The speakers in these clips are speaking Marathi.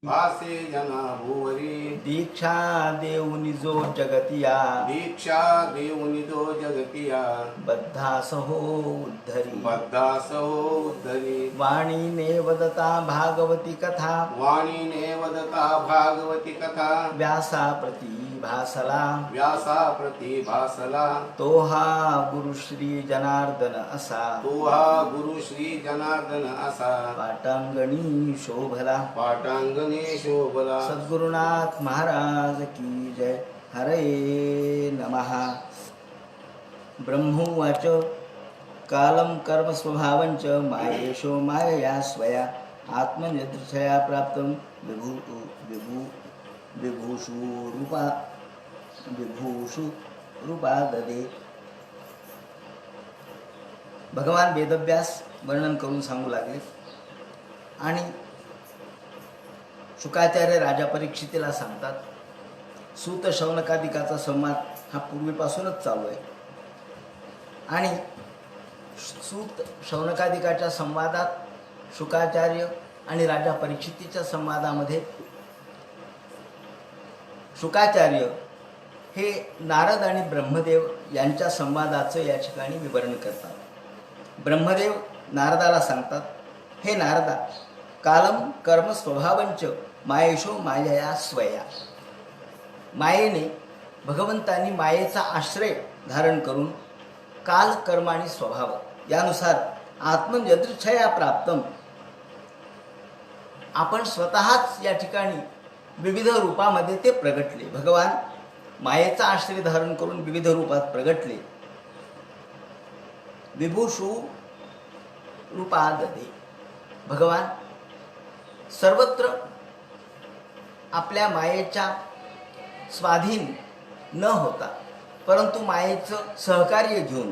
भासे जना भुवरी दीक्षा देऊनि जो जगतिया दीक्षा देऊनि जो जगतिया बद्धास हो उद्धरी बद्धास हो उद्धरी वाणीने वदता भागवती कथा वाणीने वदता भागवती कथा व्यासा प्रती भासला व्यासा प्रति भासला तो हा गुरु श्री जनार्दन असा तो हा गुरु श्री जनार्दन असा पाटांगणी शोभला पाटांगणे शोभला सद्गुरुनाथ महाराज की जय. हरे नमः. ब्रह्मोवाच कालं कर्म स्वभावञ्च मायेशो मायया स्वया आत्मनिर्दृशया प्राप्तं विभूषु रूपा ददे. भगवान वेदव्यास वर्णन करून सांगू लागले आणि शुकाचार्य राजा परीक्षितीला सांगतात. सूत शौनकादिकाचा संवाद हा पूर्वीपासूनच चालू आहे आणि सूत शौनकादिकाच्या संवादात शुकाचार्य आणि राजा परीक्षितीच्या संवादामध्ये शुकाचार्य हे नारद आणि ब्रह्मदेव यांच्या संवादाचं या ठिकाणी विवरण करतात. ब्रह्मदेव नारदाला सांगतात, हे नारदा, कालम कर्म स्वभावंच मायेशो मायया स्वया. मायेने भगवंतांनी मायेचा आश्रय धारण करून काल कर्म आणि स्वभाव यानुसार आत्मयदृच्छया प्राप्तम, आपण स्वतःच या ठिकाणी विविध रूपामध्ये ते प्रगटले. भगवान मायेचा आश्रय धारण करून विविध रूपात प्रगटले. विभूषु रूपाददे, भगवान सर्वत्र आपल्या मायेच्या स्वाधीन न होता परंतु मायेचं सहकार्य घेऊन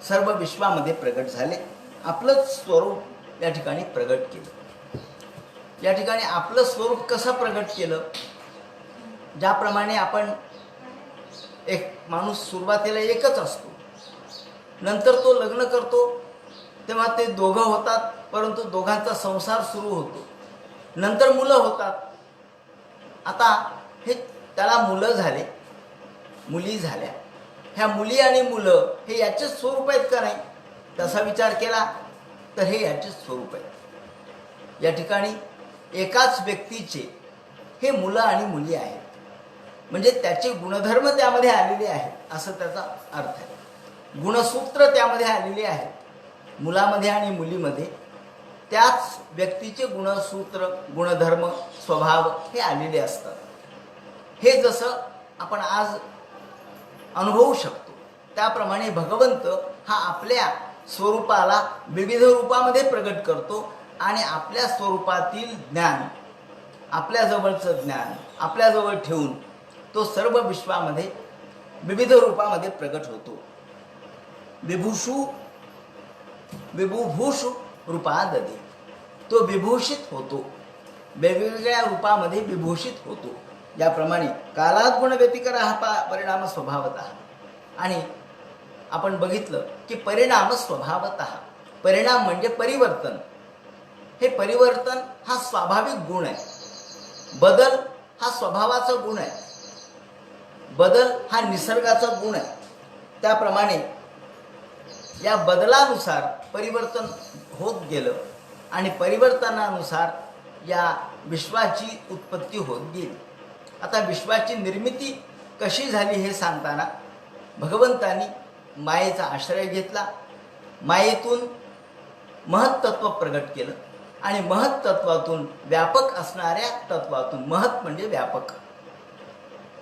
सर्व विश्वामध्ये प्रगट झाले. आपलं स्वरूप या ठिकाणी प्रगट केलं. या ठिकाणी आपलं स्वरूप कसं प्रगट केलं? ज्याप्रमाणे आपण एक माणूस सुरुवातीला एकच असतो, नंतर तो लग्न करतो तेव्हा ते दोघं होतात परंतु दोघांचा संसार सुरू होतो. नंतर मुलं होतात. आता हे त्याला मुलं झाले, मुली झाल्या. ह्या मुली आणि मुलं हे याचेच स्वरूप आहेत का नाही? तसा विचार केला तर हे याचेच स्वरूप आहे. या ठिकाणी एकाच व्यक्तीचे हे मुलं आणि मुली आहेत, म्हणजे त्याचे गुणधर्म त्यामध्ये आलेले आहेत असं त्याचा अर्थ आहे. गुणसूत्र त्यामध्ये आलेले आहेत. मुलामध्ये आणि मुलीमध्ये त्याच व्यक्तीचे गुणसूत्र, गुणधर्म, स्वभाव हे आलेले असतात. हे जसं आपण आज अनुभवू शकतो त्याप्रमाणे भगवंत हा आपल्या स्वरूपाला विविध रूपामध्ये प्रगट करतो आणि आपल्या स्वरूपातील ज्ञान, आपल्याजवळचं ज्ञान आपल्याजवळ ठेवून तो सर्व विश्वामध्ये विविध रूपामध्ये प्रगट होतो. विभूभूषु रूपाददे, तो विभूषित होतो, वेगवेगळ्या रूपामध्ये विभूषित होतो. याप्रमाणे कालात गुण व्यतिकर हा परिणाम स्वभावतः. आणि आपण बघितलं की परिणाम स्वभावतः, परिणाम म्हणजे परिवर्तन. हे परिवर्तन हा स्वाभाविक गुण आहे. बदल हा स्वभावाचा गुण आहे. बदल हा निसर्गाचा गुण आहे. त्याप्रमाणे या बदलानुसार परिवर्तन होत गेलं आणि परिवर्तनानुसार या विश्वाची उत्पत्ती होत गेली. आता विश्वाची निर्मिती कशी झाली हे सांगताना भगवंतांनी मायेचा आश्रय घेतला. मायेतून महत्त्व प्रगट केलं आणि महत्त्वातून व्यापक असणाऱ्या तत्वातून, महत् म्हणजे व्यापक,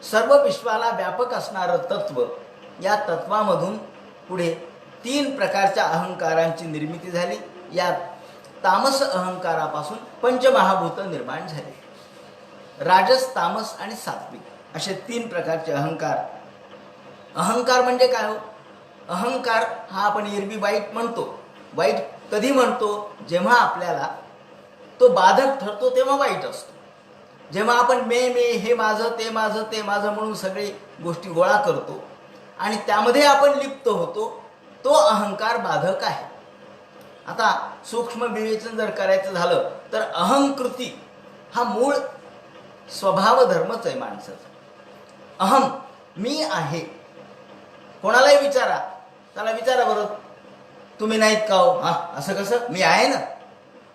सर्व विश्वाला व्यापक असणारं तत्व, या तत्वामधून पुढे 3 प्रकारच्या अहंकारांची निर्मिती झाली. या तामस अहंकारापासून पंचमहाभूत निर्माण झाले. राजस, तामस आणि सात्विक असे 3 प्रकारचे अहंकार. अहंकार म्हणजे काय हो? अहंकार हा आपण एरवी वाईट म्हणतो. वाईट कधी म्हणतो? जेव्हा आपल्याला तो बाधक ठरतो तेव्हा वाईट असतो. जेव्हा आपण मे हे माझं, ते माझं, ते माझं म्हणून सगळे गोष्टी गोळा करतो आणि त्यामध्ये आपण लिप्त होतो, तो अहंकार बाधक आहे. आता सूक्ष्म विवेचन जर करायचं झालं तर अहंकृती हा मूळ स्वभाव धर्मच आहे माणसाचा. अहम, मी आहे. कोणालाही विचारा, त्याला विचारा बरं, तुम्ही नाहीत का हो? हा, असं कसं? मी आहे ना.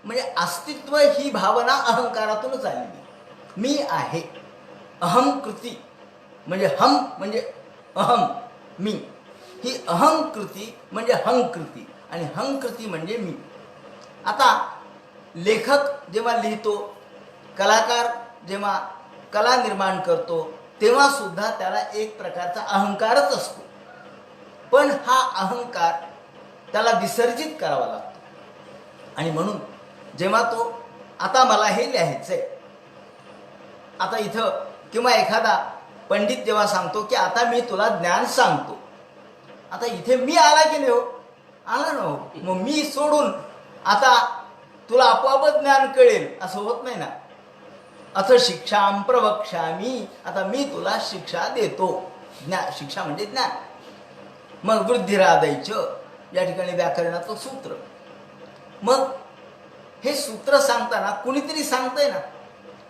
म्हणजे अस्तित्व ही भावना अहंकारातूनच आलेली. मी आहे. अहम कृती म्हणजे हम म्हणजे अहम, मी. ही अहंकृती म्हणजे हंकृती आणि हंकृती म्हणजे मी. आता लेखक जेव्हा लिहितो, कलाकार जेव्हा कला निर्माण करतो, तेव्हा सुद्धा त्याला एक प्रकारचा अहंकारच असतो. पण हा अहंकार त्याला विसर्जित करावा लागतो. आणि म्हणून जेव्हा तो आता मला हे लिहायचंय, आता इथं किंवा एखादा पंडित जेव्हा सांगतो की आता मी तुला ज्ञान सांगतो, आता इथे मी आला की नाही हो? आला ना हो. मग मी सोडून आता तुला आपोआपच ज्ञान कळेल असं होत नाही ना. अथ शिक्षाम प्रवक्ष्यामी, आता मी तुला शिक्षा देतो. शिक्षा म्हणजे ज्ञान. मग वृद्धिरादायचं या ठिकाणी व्याकरणाचं सूत्र. मग हे सूत्र सांगताना कुणीतरी सांगतंय ना.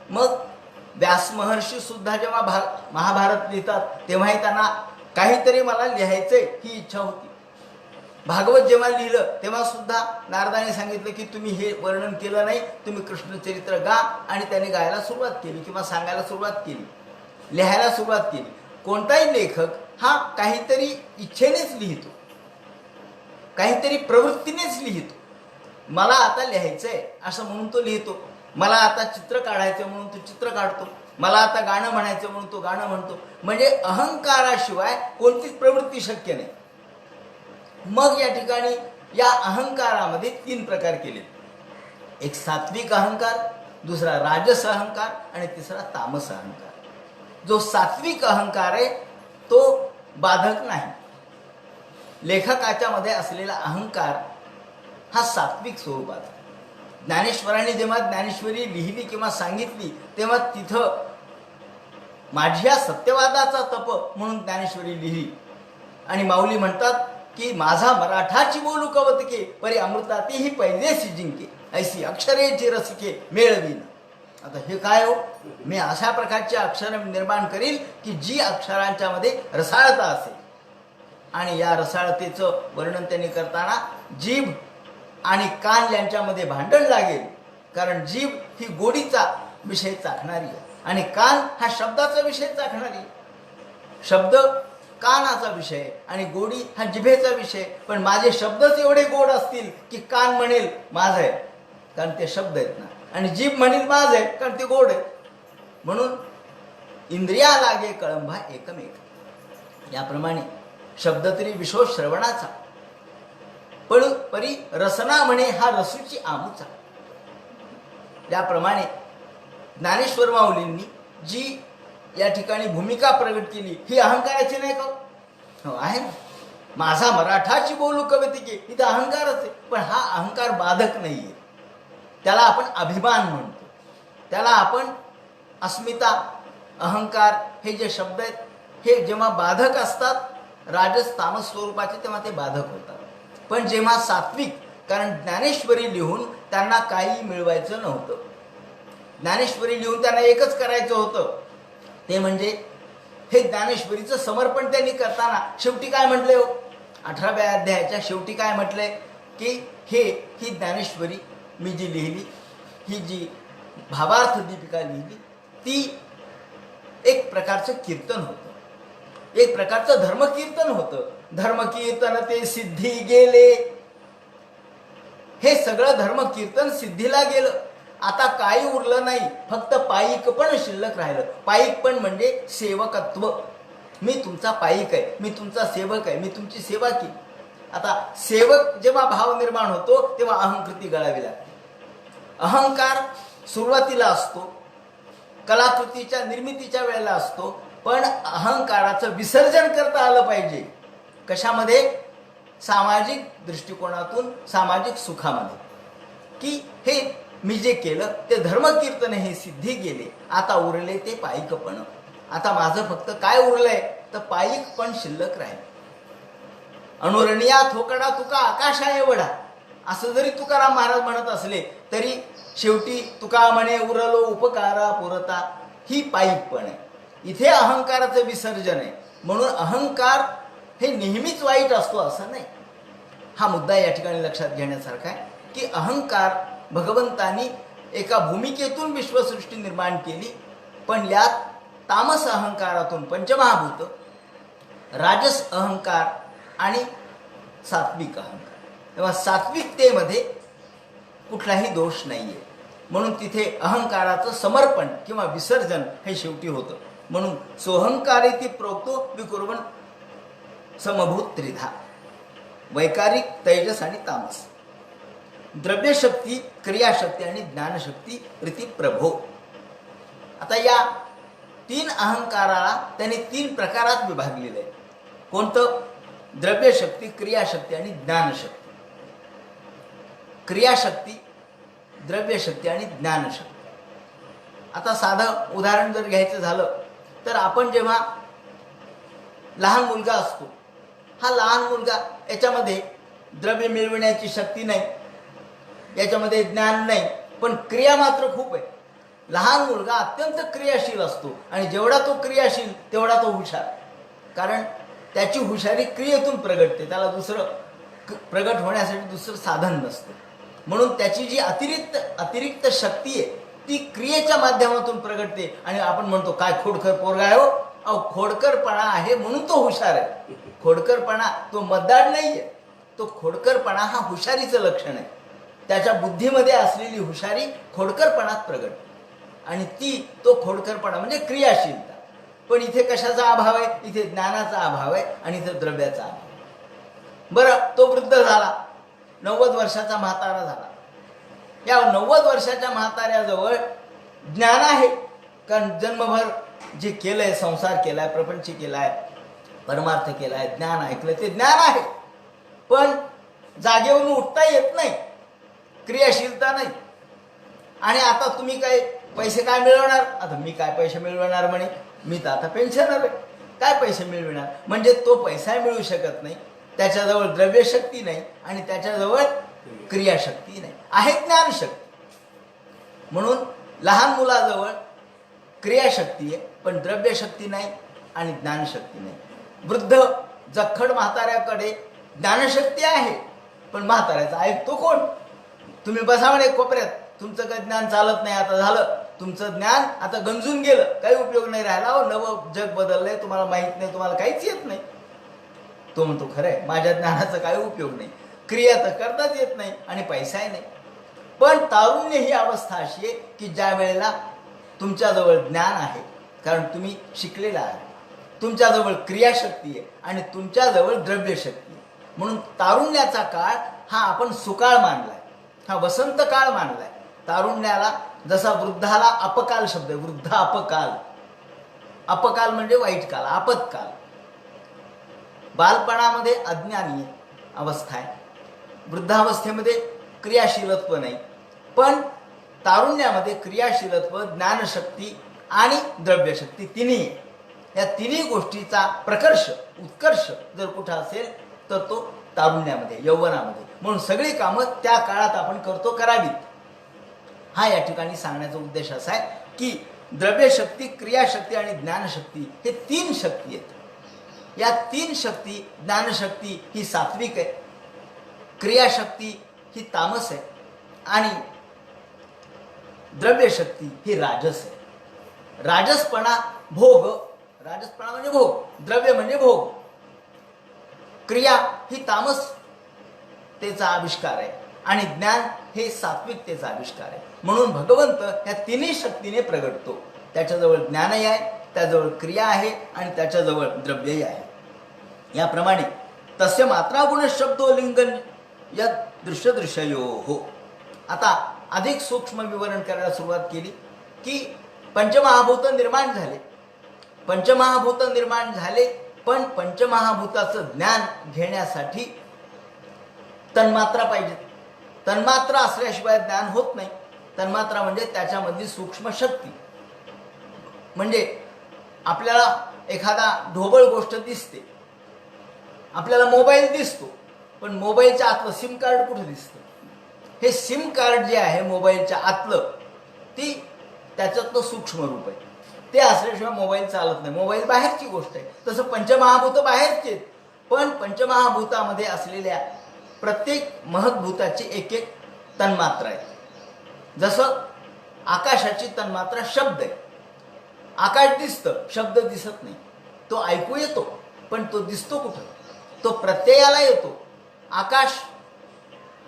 मग व्यास महर्षी सुद्धा जेव्हा महाभारत लिहितात तेव्हाही त्यांना काहीतरी मला लिहायचंय ही इच्छा होती. भागवत जेव्हा लिहिलं तेव्हा सुद्धा नारदाने सांगितलं की तुम्ही हे वर्णन केलं नाही, तुम्ही कृष्णचरित्र गा. आणि त्याने गायला सुरुवात केली किंवा सांगायला सुरुवात केली, लिहायला सुरुवात केली. कोणताही लेखक हा काहीतरी इच्छेनेच लिहितो, काहीतरी प्रवृत्तीनेच लिहितो. मला आता लिहायचंय असं म्हणून तो लिहितो. मला आता चित्र काढायचं म्हणून तो चित्र काढतो. मला आता गाणं म्हणायचं म्हणून तो गाणं म्हणतो. म्हणजे अहंकाराशिवाय कोणतीच प्रवृत्ती शक्य नाही. मग या ठिकाणी या अहंकारामध्ये 3 प्रकार केले. एक सात्विक अहंकार, दुसरा राजस अहंकार आणि तिसरा तामस अहंकार. जो सात्विक अहंकार आहे तो बाधक नाही. लेखकाच्या मध्ये असलेला अहंकार हा सात्विक स्वरूपाचा. ज्ञानेश्वरांनी जेव्हा ज्ञानेश्वरी लिहिली किंवा सांगितली तेव्हा तिथं माझ्या सत्यवादाचा तप म्हणून ज्ञानेश्वरी लिहिली. आणि माऊली म्हणतात की माझा मराठाची बोलू कवतके, परी अमृतातीही पैदेशी जिंके, ऐसी अक्षरेची रसिके मेळवीन. आता हे काय हो? मी अशा प्रकारचे अक्षर निर्माण करील की जी अक्षरांच्या मध्ये रसाळता असेल. आणि या रसाळतेचं वर्णन त्यांनी करताना जीभ आणि कान यांच्यामध्ये भांडण लागेल. कारण जीभ ही गोडीचा विषय चाखणारी आहे आणि कान हा शब्दाचा विषय चाखणारी. शब्द कानाचा विषय आणि गोडी हा जिभेचा विषय. पण माझे शब्दच एवढे गोड असतील की कान म्हणेल माझ आहे, कारण ते शब्द आहेत ना. आणि जीभ म्हणेल माझ आहे, कारण ते गोड आहे. म्हणून इंद्रिया लागे कळंबा एकमेक. याप्रमाणे शब्द तरी विशो श्रवणाचा, पण परी रसना म्हणे हा रसूची आमुचा. याप्रमाणे ज्ञानेश्वर माऊलींनी जी या ठिकाणी भूमिका प्रगट केली ही अहंकाराची नाही का हो? आहे ना. माझा मराठाची बोलू कवितिके, इथं अहंकारच आहे. पण हा अहंकार बाधक नाहीये. त्याला आपण अभिमान म्हणतो. त्याला आपण अस्मिता, अहंकार हे जे शब्द आहेत हे जेव्हा बाधक असतात राजस तामस स्वरूपाचे तेव्हा ते बाधक होतात. पण जेव्हा सात्विक, कारण ज्ञानेश्वरी लिहून त्यांना काही मिळवायचं नव्हतं. ज्ञानेश्वरी लिहून त्यांना एकच करायचं होतं, ते म्हणजे हे ज्ञानेश्वरीचं समर्पण त्यांनी करताना शेवटी काय म्हटले हो? 18व्या अध्यायाच्या शेवटी काय म्हटलंय की ही ज्ञानेश्वरी मी जी लिहिली, ही जी भावार्थ दीपिका लिहिली, ती एक प्रकारचं कीर्तन होतं, एक प्रकारचं धर्मकीर्तन होतं. धर्मकीर्तन ते सिद्धी गेले. हे सगळं धर्मकीर्तन सिद्धीला गेलं. आता काही उरलं नाही, फक्त पायिक पण शिल्लक राहिलं. पायिक पण म्हणजे सेवकत्व. मी तुमचा पायिक आहे, मी तुमचा सेवक आहे, मी तुमची सेवा केली. आता सेवक जेव्हा भाव निर्माण होतो तेव्हा अहंकृती गळावी लागते. अहंकार सुरुवातीला असतो, कलाकृतीच्या निर्मितीच्या वेळेला असतो. पण अहंकाराचं विसर्जन करता आलं पाहिजे. कशामध्ये? सामाजिक दृष्टिकोनातून, सामाजिक सुखामध्ये. की हे मी जे केलं ते धर्मकीर्तन हे सिद्धी गेले, आता उरले ते पायिकपण. आता माझं फक्त काय उरलंय तर पायिक पण शिल्लक राहील. अनुरणिया थोकडा तुका आकाशा एवढा, असं जरी तुकाराम महाराज म्हणत असले तरी शेवटी तुका म्हणे उरलो उपकारा पुरता, ही पायीक पण आहे. इथे अहंकाराचं विसर्जन आहे. म्हणून अहंकार हे नेहमीच वाईट असतो असं नाही. हा मुद्दा या ठिकाणी लक्षात घेण्यासारखा आहे की अहंकार भगवंतांनी एका भूमिकेतून विश्वसृष्टी निर्माण केली, पण यात तामस अहंकारातून पंचमहाभूत, राजस अहंकार आणि सात्विक अहंकार. तेव्हा सात्विकतेमध्ये कुठलाही दोष नाही आहे. म्हणून तिथे अहंकाराचं समर्पण किंवा विसर्जन हे शेवटी होतं. म्हणून सोहंकारेती प्रोक्तो विकुर्वन् समभूत त्रिधा, वैकारिक, तेजस आणि तामस, द्रव्यशक्ती, क्रियाशक्ती आणि ज्ञानशक्ती रीती प्रभो. आता या 3 अहंकाराला त्याने 3 प्रकारात विभागलेलं आहे. कोणतं? द्रव्यशक्ती, क्रियाशक्ती आणि ज्ञानशक्ती. क्रियाशक्ती, द्रव्यशक्ती आणि ज्ञानशक्ती. आता साधं उदाहरण जर घ्यायचं झालं तर आपण जेव्हा लहान मुलगा असतो, हा लहान मुलगा, याच्यामध्ये द्रव्य मिळविण्याची शक्ती नाही, याच्यामध्ये ज्ञान नाही, पण क्रिया मात्र खूप आहे. लहान मुलगा अत्यंत क्रियाशील असतो आणि जेवढा तो क्रियाशील तेवढा तो हुशार, कारण त्याची हुशारी क्रियेतून प्रगटते. त्याला दुसरं प्रगट होण्यासाठी दुसरं साधन नसतं. म्हणून त्याची जी अतिरिक्त शक्ती आहे ती क्रियेच्या माध्यमातून प्रगटते. आणि आपण म्हणतो काय खोडकर पोरगा आहे हो. अहो, खोडकरपणा आहे म्हणून तो हुशार आहे. खोडकरपणा तो मद्दाड नाही आहे. तो खोडकरपणा हा हुशारीचं लक्षण आहे. त्याच्या बुद्धीमध्ये असलेली हुशारी खोडकरपणात प्रगटते आणि तो खोडकरपणा म्हणजे क्रियाशीलता. पण इथे कशाचा अभाव आहे? इथे ज्ञानाचा अभाव आहे आणि इथे द्रव्याचा अभाव आहे. बरं, तो वृद्ध झाला, 90 वर्षाचा म्हातारा झाला. या 90 वर्षाच्या म्हाताऱ्याजवळ ज्ञान आहे, कारण जन्मभर जे केलंय, संसार केलाय, प्रपंच केलाय, परमार्थ केलाय, ज्ञान ऐकलं, ते ज्ञान आहे. पण जागेवरून उठता येत नाही, क्रियाशीलता नाही. आणि आता तुम्ही काय पैसे काय मिळवणार? आता मी काय पैसे मिळवणार म्हणे, मी तर आता पेन्शनर आहे, काय पैसे मिळवणार? म्हणजे तो पैसा मिळू शकत नाही, त्याच्याजवळ द्रव्यशक्ती नाही आणि त्याच्याजवळ क्रियाशक्ती नाही, आहे ज्ञानशक्ती. म्हणून लहान मुलाजवळ क्रियाशक्ती आहे पण द्रव्यशक्ती नाही आणि ज्ञानशक्ती नाही. वृद्ध जखड म्हाताऱ्याकडे ज्ञानशक्ती आहे पण म्हाताऱ्याचा ऐकतो कोण? तुम्ही बसा म्हणे कोपऱ्यात, तुमचं काही ज्ञान चालत नाही, आता झालं तुमचं ज्ञान, आता गंजून गेलं, काही उपयोग नाही राहिला. हो, नवं जग बदललंय, तुम्हाला माहित नाही, तुम्हाला काहीच येत नाही. तो म्हणतो खरंय, माझ्या ज्ञानाचा काही उपयोग नाही, क्रिया तर करताच येत नाही आणि पैसाही नाही. पण तारुण्य ही अवस्था अशी आहे की ज्या वेळेला तुमच्याजवळ ज्ञान आहे, कारण तुम्ही शिकलेला आहे, तुमच्याजवळ क्रियाशक्ती आहे आणि तुमच्याजवळ द्रव्यशक्ती आहे. म्हणून तारुण्याचा काळ हा आपण सुकाळ मानलाय, हा वसंत काळ मानलाय. तारुण्याला जसा वृद्धाला अपकाल शब्द आहे, वृद्ध अपकाल. अपकाल म्हणजे वाईट काल, आपत्काल. बालपणामध्ये अज्ञानी अवस्था आहे, वृद्धावस्थेमध्ये क्रियाशीलत्व नाही, पण तारुण्यामध्ये क्रियाशीलत्व, ज्ञानशक्ती आणि द्रव्यशक्ती तिन्ही आहे. या तिन्ही गोष्टीचा प्रकर्ष, उत्कर्ष जर कुठं असेल तर तो तारुण्यामध्ये, यौवनामध्ये. म्हणून सगळी कामं त्या काळात आपण करतो, करावीत. हा या ठिकाणी सांगण्याचा उद्देश असा आहे की द्रव्यशक्ती, क्रियाशक्ती आणि ज्ञानशक्ती हे 3 शक्ती आहेत. या 3 शक्ती, ज्ञानशक्ती ही सात्विक आहे, क्रियाशक्ती ही तामस आहे आणि द्रव्यशक्ती ही राजस आहे. राजसपणा भोग, राजसपणा म्हणजे भोग, द्रव्य म्हणजे भोग, क्रिया ही तामसतेचा आविष्कार आहे आणि ज्ञान हे सात्विकतेचा आविष्कार आहे. म्हणून भगवंत ह्या तिन्ही शक्तीने प्रगटतो. त्याच्याजवळ ज्ञानही आहे, त्याजवळ क्रिया आहे आणि त्याच्याजवळ द्रव्यही आहे. याप्रमाणे तस्य मात्रा गुण शब्दो लिंगन यद दृश्य दृश्यो हो. आता अधिक सूक्ष्म विवरण करायला सुरुवात केली की पंचमहाभूत निर्माण झाले. पंचमहाभूत निर्माण झाले, पण पंचमहाभूताचं ज्ञान घेण्यासाठी तन्मात्रा पाहिजे. तन्मात्रा असल्याशिवाय ज्ञान होत नाही. तन्मात्रा म्हणजे त्याच्यामधली सूक्ष्म शक्ती. म्हणजे आपल्याला एखादा ढोबळ गोष्ट दिसते, आपल्याला मोबाईल दिसतो, पण मोबाईलच्या आतलं सिम कार्ड कुठे दिसतं? हे सिम कार्ड जे आहे मोबाईलच्या आतलं, ती त्याच्यातलं सूक्ष्म रूप आहे. ते असल्याशिवाय मोबाईल चालत नाही. मोबाईल बाहेरची गोष्ट आहे. तसं पंचमहाभूत बाहेरचे आहेत, पण पंचमहाभूतामध्ये असलेल्या प्रत्येक महत्भूताची एक एक तन्मात्रा आहे. जसं आकाशाची तन्मात्रा शब्द आहे. आकाश दिसतं, शब्द दिसत नाही. तो ऐकू येतो, पण तो दिसतो कुठं? तो प्रत्ययाला येतो. आकाश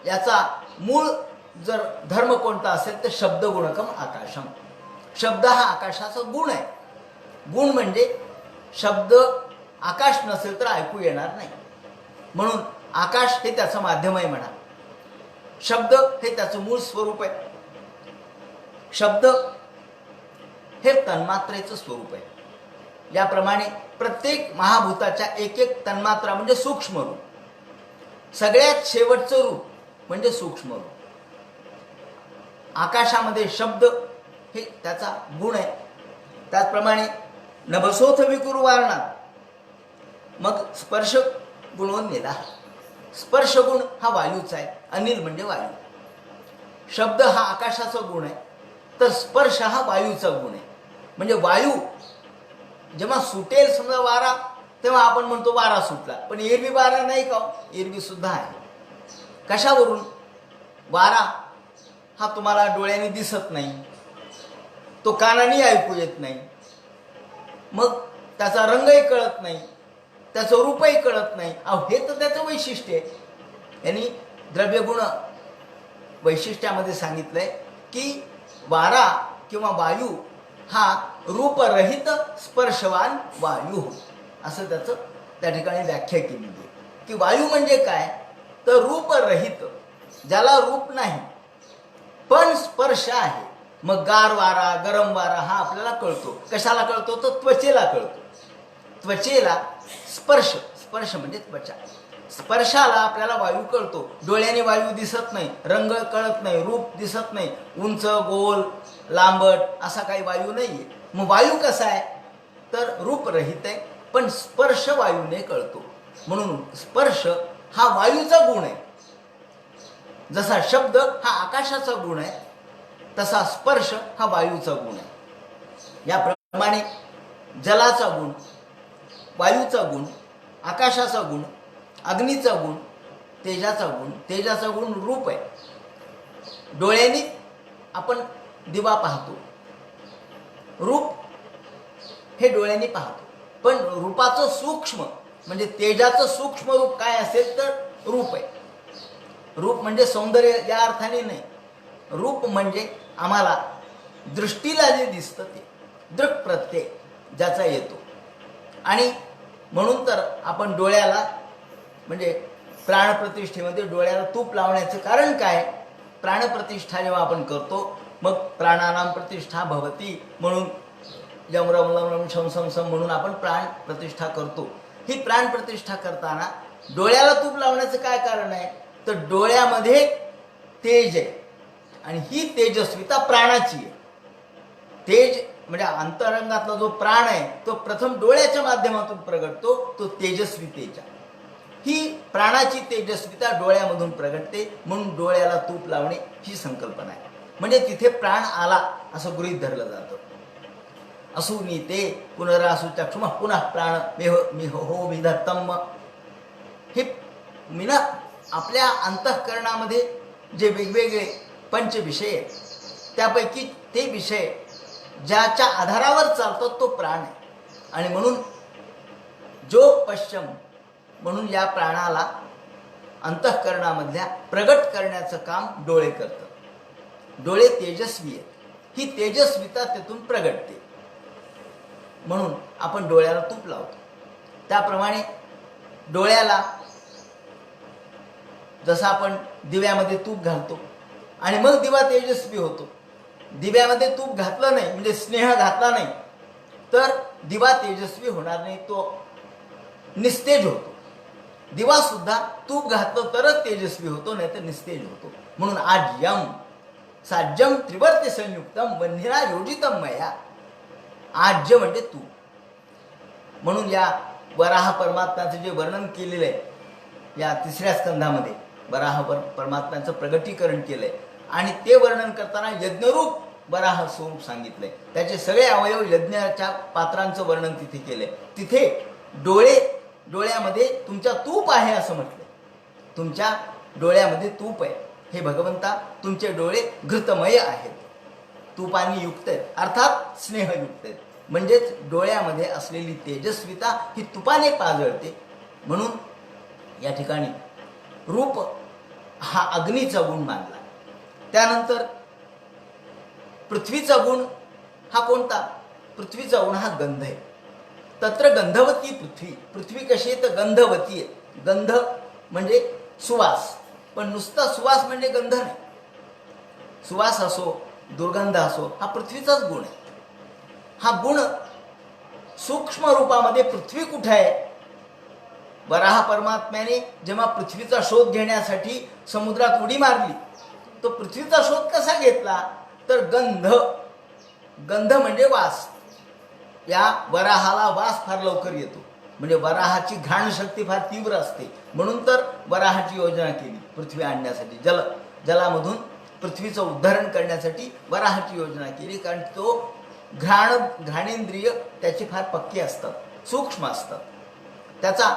याचा मूळ जर धर्म कोणता असेल तर शब्द गुणकम आकाशम. शब्द हा आकाशाचा गुण आहे. गुण म्हणजे शब्द आकाश नसेल तर ऐकू येणार नाही. म्हणून आकाश हे त्याचं माध्यम आहे म्हणा. शब्द हे त्याचं मूळ स्वरूप आहे. शब्द हे तन्मात्रेचं स्वरूप आहे. याप्रमाणे प्रत्येक महाभूताच्या एक एक तन्मात्रा म्हणजे सूक्ष्म रूप. सगळ्यात शेवटचं रूप म्हणजे सूक्ष्म रूप. आकाशामध्ये शब्द हे त्याचा गुण आहे. त्याचप्रमाणे नभसोथ विकुर वारणात मग स्पर्श गुणोन्निदा. स्पर्श गुण हा वायूचा आहे. अनिल म्हणजे वायू. शब्द हा आकाशाचा गुण आहे, तर स्पर्श हा वायूचा गुण आहे. म्हणजे वायू जेव्हा सुटेल समजा वारा, तेव्हा आपण म्हणतो वारा सुटला. पण एरवी वारा नाही का? एरवी सुद्धा आहे. कशावरून? वारा हा तुम्हाला डोळ्याने दिसत नाही, तो कानाने ऐकू येत नाही, मग त्याचा रंगही कळत नाही, त्याचं रूपही कळत नाही. हे तर त्याचं वैशिष्ट्य आहे. यांनी द्रव्यगुण वैशिष्ट्यामध्ये सांगितलंय की वारा किंवा वायू हा रूपरहित स्पर्शवान वायू, असं त्याचं त्या ठिकाणी व्याख्या केलेली आहे. की वायू म्हणजे काय? तर रूपरहित, ज्याला रूप नाही पण स्पर्श आहे. मग गार वारा, गरम वारा हा आपल्याला कळतो. कशाला कळतो? तर त्वचेला कळतो. त्वचेला स्पर्श, स्पर्श म्हणजे त्वचा. स्पर्शाला आपल्याला वायू कळतो. डोळ्याने वायू दिसत नाही, रंग कळत नाही, रूप दिसत नाही, उंच गोल लांबट असा काही वायू नाहीये. मग वायू कसा आहे? तर रूपरहित आहे, पण स्पर्श वायूने कळतो. म्हणून स्पर्श हा वायूचा गुण आहे. जसा शब्द हा आकाशाचा गुण आहे, तसा स्पर्श हा वायूचा गुण आहे. याप्रमाणे जलाचा गुण, वायूचा गुण, आकाशाचा गुण, अग्नीचा गुण, तेजाचा गुण. तेजाचा गुण रूप आहे. डोळ्यांनी आपण दिवा पाहतो, रूप हे डोळ्यांनी पाहतो. पण रूपाचं सूक्ष्म म्हणजे तेजाचं सूक्ष्म रूप काय असेल तर रूप आहे. रूप म्हणजे सौंदर्य या अर्थाने नाही. रूप म्हणजे आम्हाला दृष्टीला जे दिसतं ते दृक् प्रत्यय ज्याचा येतो. आणि म्हणून तर आपण डोळ्याला म्हणजे प्राणप्रतिष्ठेमध्ये डोळ्याला तूप लावण्याचं कारण काय? प्राणप्रतिष्ठा जेव्हा आपण करतो मग प्राणानाम प्रतिष्ठा भवती म्हणून यम रम लम रम शम सम सम म्हणून आपण प्राण प्रतिष्ठा करतो. ही प्राण प्रतिष्ठा करताना डोळ्याला तूप लावण्याचं काय कारण आहे? तर डोळ्यामध्ये तेज आहे आणि ही तेजस्विता प्राणाची आहे. तेज म्हणजे अंतरंगातला जो प्राण आहे तो प्रथम डोळ्याच्या माध्यमातून प्रगटतो, तो तेजस्वी तेज. ही प्राणाची तेजस्विता डोळ्यामधून प्रगटते. म्हणून डोळ्याला तूप लावणे ही संकल्पना आहे. म्हणजे तिथे प्राण आला असं गृहीत धरलं जातं. असुनी ते पुनरासु चक्षुम पुनः प्राण मेह मिहो विधत्तम. हे मीना आपल्या अंतःकरणामध्ये जे वेगवेगळे पंचविषय आहेत, त्यापैकी ते विषय ज्याच्या आधारावर चालतात तो प्राण आहे. आणि म्हणून जो पश्चिम म्हणून या प्राणाला अंतःकरणामधल्या प्रगट करण्याचं काम डोळे करतात. डोळे तेजस्वी आहेत. ही तेजस्विता त्यातून प्रगटते. म्हणून आपण डोळ्याला तूप लावतो. त्याप्रमाणे डोळ्याला जसं आपण दिव्यामध्ये तूप घालतो आणि मग दिवा तेजस्वी होतो. दिव्यामध्ये तूप घातलं नाही म्हणजे स्नेह घातला नाही तर दिवा तेजस्वी होणार नाही, तो निस्तेज होतो. दिवा सुद्धा तूप घातलं तरच तेजस्वी होतो, नाही तर निस्तेज होतो. म्हणून आज्यम साज्यम त्रिवर्ती संयुक्तम वन्यरा योजितम मया. आज्य म्हणजे तूप. म्हणून या वराह परमात्म्याचं जे वर्णन केलेलं आहे या 3ऱ्या स्कंधामध्ये वराहावर परमात्म्याचं प्रगटीकरण केलंय आणि ते वर्णन करताना यज्ञरूप वराह स्वरूप सांगितलंय. त्याचे सगळे अवयव यज्ञाच्या पात्रांचं वर्णन तिथे केलंय. तिथे डोळ्यामध्ये तुमच्या तूप आहे असं म्हटलंय. तुमच्या डोळ्यामध्ये तूप आहे. हे भगवंता तुमचे डोळे घृतमय आहेत, तुपाने युक्त आहेत, अर्थात स्नेहयुक्त आहेत. म्हणजेच डोळ्यामध्ये असलेली तेजस्विता ही तुपाने पाजळते. म्हणून या ठिकाणी रूप हा अग्नीचा गुण मानला. त्यानंतर पृथ्वीचा गुण हा कोणता? पृथ्वीचा गुण हा गंध आहे. तत्र गंधवती पृथ्वी. पृथ्वी कशी आहे तर गंधवती आहे. गंध म्हणजे सुवास, पण नुसता सुवास म्हणजे गंध नाही. सुवास असो दुर्गंध असो हा पृथ्वीचाच गुण आहे. हा गुण सूक्ष्म रूपामध्ये पृथ्वी कुठे आहे? वराह परमात्म्याने जेव्हा पृथ्वीचा शोध घेण्यासाठी समुद्रात उडी मारली तो पृथ्वीचा शोध कसा घेतला तर गंध म्हणजे वास. या वराहाला वास फार लवकर येतो. म्हणजे वराहाची घ्राण शक्ती फार तीव्र असते. म्हणून तर वराहाची योजना केली पृथ्वी आणण्यासाठी. जलामधून पृथ्वीचं उद्धारण करण्यासाठी वराहाची योजना केली. कारण तो घ्राणेंद्रिय त्याची फार पक्की असतात, सूक्ष्म असतात. त्याचा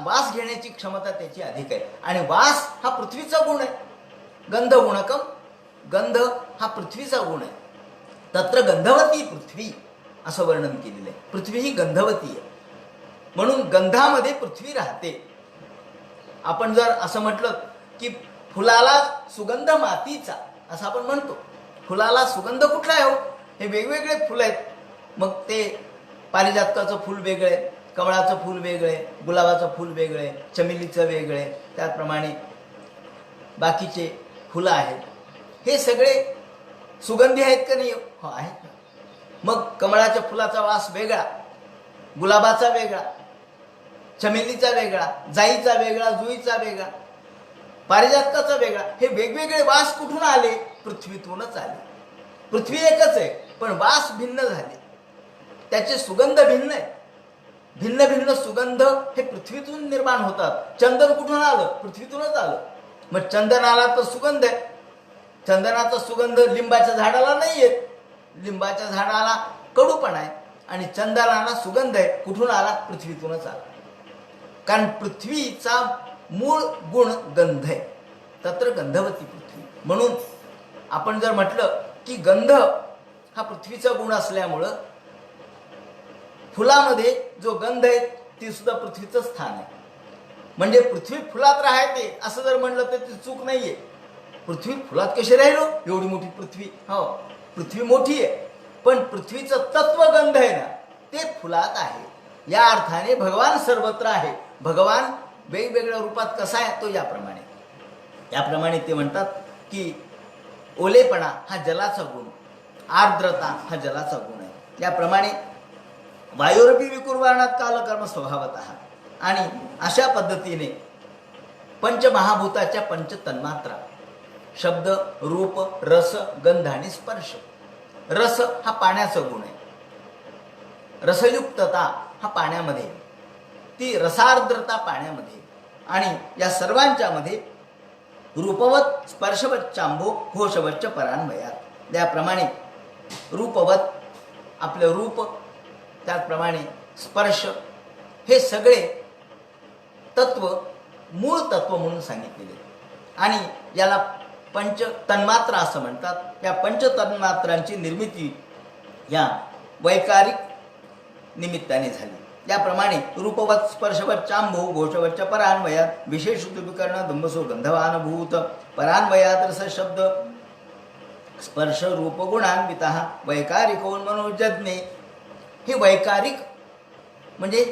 वास घेण्याची क्षमता त्याची अधिक आहे. आणि वास हा पृथ्वीचा गुण आहे. गंध गुणकम, गंध हा पृथ्वीचा गुण आहे. तत्र गंधवती पृथ्वी असं वर्णन केलेलं आहे. पृथ्वी ही गंधवती आहे. म्हणून गंधामध्ये पृथ्वी राहते. आपण जर असं म्हटलं की फुलाला सुगंध मातीचा असं आपण म्हणतो. फुलाला सुगंध कुठला आहे हो? हे वेगवेगळे फुलं आहेत. मग ते पारिजातकाचं फूल वेगळं आहे, कमळाचं फूल वेगळं आहे, गुलाबाचं फूल वेगळं आहे, चमेलीचं वेगळं आहे. त्याचप्रमाणे बाकीचे फुलं आहेत. हे सगळे सुगंधी आहेत का नाही? हो आहेत. मग कमळाच्या फुलाचा वास वेगळा, गुलाबाचा वेगळा, चमेलीचा वेगळा, जाईचा वेगळा, जुईचा वेगळा, पारिजातकाचा वेगळा. हे वेगवेगळे वास कुठून आले? पृथ्वीतूनच आले. पृथ्वी एकच आहे पण वास भिन्न झाले, त्याचे सुगंध भिन्न आहे. भिन्न भिन्न सुगंध हे पृथ्वीतून निर्माण होतात. चंदन कुठून आलं? पृथ्वीतूनच आलं. मग चंदनाला तर सुगंध आहे. चंदनाचा सुगंध लिंबाच्या झाडाला नाही येत. लिंबाच्या झाडाला कडूपणा आहे आणि चंदनाला सुगंध आहे. कुठून आला? पृथ्वीतूनच आला. कारण पृथ्वीचा मूळ गुण गंध आहे. तत्र गंधवती पृथ्वी. म्हणून आपण जर म्हटलं की गंध हा पृथ्वीचा गुण असल्यामुळं फुलामध्ये जो गंध आहे ती सुद्धा पृथ्वीचं स्थान आहे. म्हणजे पृथ्वी फुलात राहते असं जर म्हणलं तर ती चूक नाहीये. पृथ्वी फुलात कशी राहिलो? एवढी मोठी पृथ्वी. हो, पृथ्वी मोठी आहे पण पृथ्वीचं तत्वगंध आहे ना ते फुलात आहे. या अर्थाने भगवान सर्वत्र आहे. भगवान वेगवेगळ्या रूपात कसा आहे तो याप्रमाणे ते म्हणतात की ओलेपणा हा जलाचा गुण, आर्द्रता हा जलाचा गुण आहे. याप्रमाणे वायुरपी विकुर्वाणात कालकर्म स्वभावतः. आणि अशा पद्धतीने पंचमहाभूताच्या पंचतन्मात्रा शब्द, रूप, रस, गंध आणि स्पर्श. रस हा पाण्याचा गुण आहे. रसयुक्तता हा पाण्यामध्ये, ती रसार्द्रता पाण्यामध्ये. आणि या सर्वांच्या मध्ये रूपवत स्पर्शवत चांबो घोषवच्च परान्वयात. त्याप्रमाणे रूपवत आपलं रूप, त्याचप्रमाणे स्पर्श, हे सगळे तत्व मूळ तत्व म्हणून सांगितलेले. आणि याला पंच तन्मात्रा असं म्हणतात. या पंचतन्मात्रांची निर्मिती या वैकारिक निमित्ताने झाली. याप्रमाणे रूपवत स्पर्शवत चांबो घोषवच्च परान्वयात विशेष ऋतुविकर्ण दुंबसो गंधवानुभूत परान्वयात रस शब्द स्पर्श रूप गुणान्विता वैकारिकोन मनोजज्ञे. हे वैकारिक म्हणजे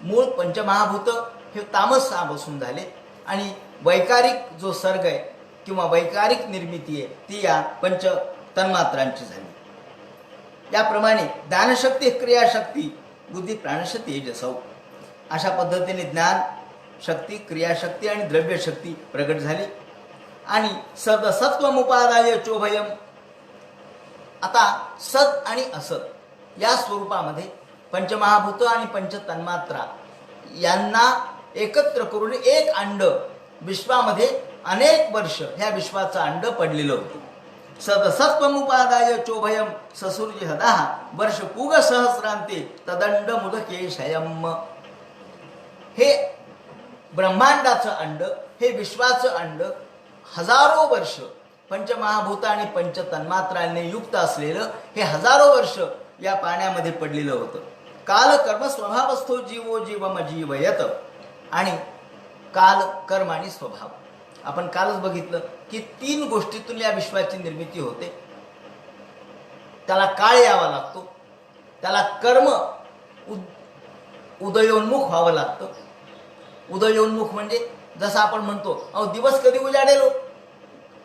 मूळ पंचमहाभूत हे तामस बसून झाले आणि वैकारिक जो सर्ग आहे किंवा वैकारिक निर्मिती आहे ती या पंच तन्मात्रांची झाली. याप्रमाणे ज्ञानशक्ती, क्रियाशक्ती, बुद्धी, प्राणशक्ती, तेजसौ अशा पद्धतीने ज्ञान शक्ती, क्रियाशक्ती आणि द्रव्यशक्ती प्रगट झाली. आणि सद सत्वमुपादाय चोभयम. आता सत आणि असत या स्वरूपामध्ये पंचमहाभूत आणि पंचतन्मात्रा यांना एकत्र करून एक अंड विश्वामध्ये अनेक वर्ष ह्या विश्वाचं अंड पडलेलं होतं. सदसत्वमुपादाय चोभयम ससूर्य हदा वर्ष पुग सहस्रांते तदंड मुदके शयम. हे ब्रह्मांडाचं अंड, हे विश्वाचं अंड हजारो वर्ष पंचमहाभूत आणि पंचतन्मात्रांनी युक्त असलेलं हे हजारो वर्ष या पाण्यामध्ये पडलेलं होतं. काल कर्म स्वभावस्थो जीवो जीवम जीवयत. आणि काल, कर्म आणि स्वभाव आपण कालच बघितलं की 3 गोष्टीतून या विश्वाची निर्मिती होते. त्याला काळ यावा लागतो, त्याला कर्म उदयोन्मुख व्हावं लागतं. उदयोन्मुख म्हणजे जसं आपण म्हणतो अहो दिवस कधी उजाडेलो,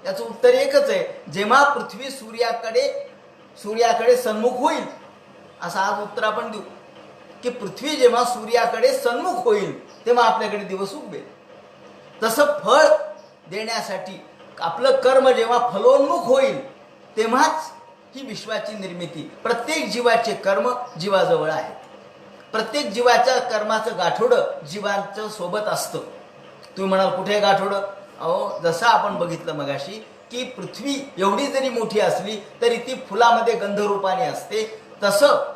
याचं उत्तर एकच आहे, जेव्हा पृथ्वी सूर्याकडे सन्मुख होईल. असं आज उत्तर आपण देऊ की पृथ्वी जेव्हा सूर्याकडे सन्मुख होईल तेव्हा आपल्याकडे दिवस उगवेल. तसं फळ देण्यासाठी आपलं कर्म जेव्हा फलोन्मुख होईल तेव्हाच ही विश्वाची निर्मिती. प्रत्येक जीवाचे कर्म जीवाजवळ आहे. प्रत्येक जीवाच्या कर्माचं गाठोडं जीवांचं सोबत असतं. तुम्ही म्हणाल कुठे गाठोडं? अहो जसं आपण बघितलं मगाशी की पृथ्वी एवढी जरी मोठी असली तरी ती फुलामध्ये गंधरूपाने असते. तसं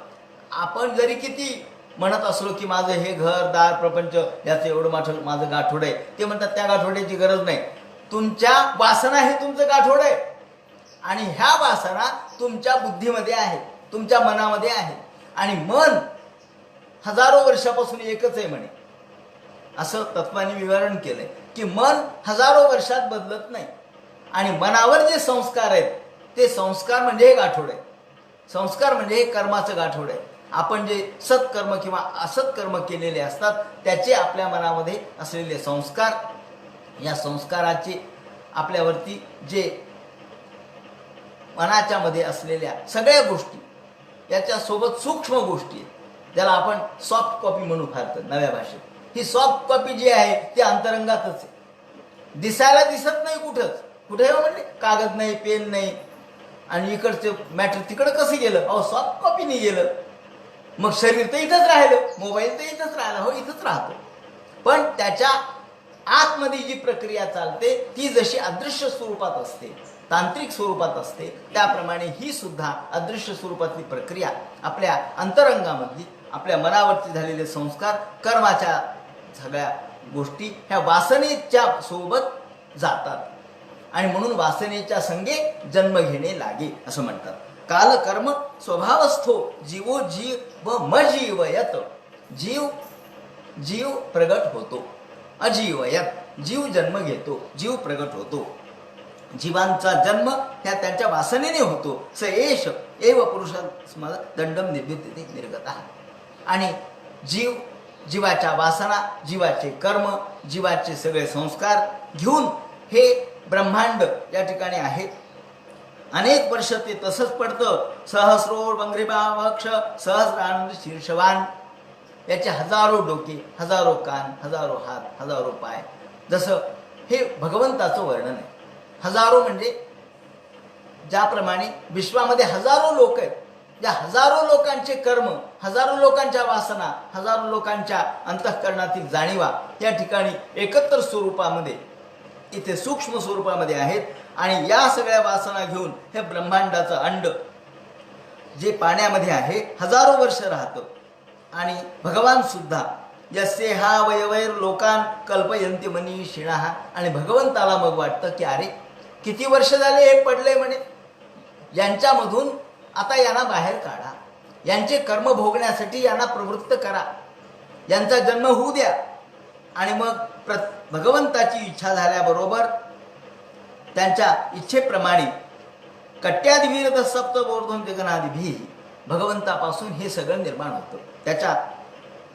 आपण जरी किती म्हणत असलो की माझं हे घर दार प्रपंच याचं एवढं माझं गाठोडं आहे, ते म्हणतात त्या गाठोड्याची गरज नाही. तुमच्या वासना हे तुमचं गाठोडं आहे आणि ह्या वासना तुमच्या बुद्धीमध्ये आहे, तुमच्या मनामध्ये आहे. आणि मन हजारो वर्षापासून एकच आहे म्हणे. असं तत्वाने विवरण केलंय की मन हजारो वर्षात बदलत नाही. आणि मनावर जे संस्कार आहेत ते संस्कार म्हणजे हे गाठोड आहे. संस्कार म्हणजे हे कर्माचं गाठोड आहे. आपण जे सत्कर्म किंवा असत्कर्म केलेले असतात त्याचे आपल्या मनामध्ये असलेले संस्कार, या संस्काराचे आपल्यावरती जे मनाच्या मध्ये असलेल्या सगळ्या गोष्टी, याच्यासोबत सूक्ष्म गोष्टी आहेत, ज्याला आपण सॉफ्ट कॉपी म्हणू फार नव्या भाषेत. ही सॉफ्ट कॉपी जी आहे ती अंतरंगातच आहे, दिसायला दिसत नाही कुठंच. कुठे म्हणजे कागद नाही, पेन नाही, आणि इकडचे मॅटर तिकडं कसं गेलं? अहो सॉफ्ट कॉपीने गेलं. मग शरीर तर इथंच राहिलं, मोबाईल तर इथंच राहिला, हो इथंच राहतो. पण त्याच्या आतमध्ये जी प्रक्रिया चालते ती जशी अदृश्य स्वरूपात असते, तांत्रिक स्वरूपात असते, त्याप्रमाणे ही सुद्धा अदृश्य स्वरूपातली प्रक्रिया आपल्या अंतरंगामधली, आपल्या मनावरती झालेले संस्कार, कर्माच्या सगळ्या गोष्टी ह्या वासनेच्या सोबत जातात. आणि म्हणून वासनेच्या संगे जन्म घेणे लागे असं म्हणतात. काल कर्म स्वभावस्थो जीवो जीव व मजीवयत. जीव प्रगट होतो, अजीवयत जीव जन्म घेतो, जीव प्रगट होतो. जीवांचा जन्म ह्या त्यांच्या वासनेने होतो. स एष एव पुरुषास्म दंडम निर्विद्यते निर्गतः. आणि जीवाच्या वासना, जीवाचे कर्म, जीवाचे सगळे संस्कार घेऊन हे ब्रह्मांड या ठिकाणी आहे. अनेक वर्ष ते तसंच पडतं. सहस्रोर वंग्रिभावक्ष सहस्रानंद शीर्षवान. याचे हजारो डोके, हजारो कान, हजारो हात, हजारो पाय. जसं हे भगवंताचं वर्णन आहे. हजारो म्हणजे ज्याप्रमाणे विश्वामध्ये हजारो लोक आहेत, ज्या हजारो लोकांचे कर्म, हजारो लोकांच्या वासना, हजारो लोकांच्या अंतःकरणातील जाणीवा या ठिकाणी एकत्र स्वरूपामध्ये, इथे सूक्ष्म स्वरूपामध्ये आहेत. आणि या सगळ्या वासना घेऊन हे ब्रह्मांडाचं अंड जे पाण्यामध्ये आहे हजारो वर्ष राहतं. आणि भगवान सुद्धा यस्ये हा वयवैर लोकान कल्पयन्ति मनीषिणः. आणि भगवंताला मग वाटतं की अरे किती वर्ष झाले हे पडले म्हणे, यांच्यामधून आता यांना बाहेर काढा, यांचे कर्म भोगण्यासाठी यांना प्रवृत्त करा, यांचा जन्म होऊ द्या. आणि मग भगवंताची इच्छा झाल्याबरोबर त्यांच्या इच्छेप्रमाणे कट्यादिवीरत सप्तबोर्धम जगनादिभी भगवंतापासून हे सगळं निर्माण होतं. त्याच्या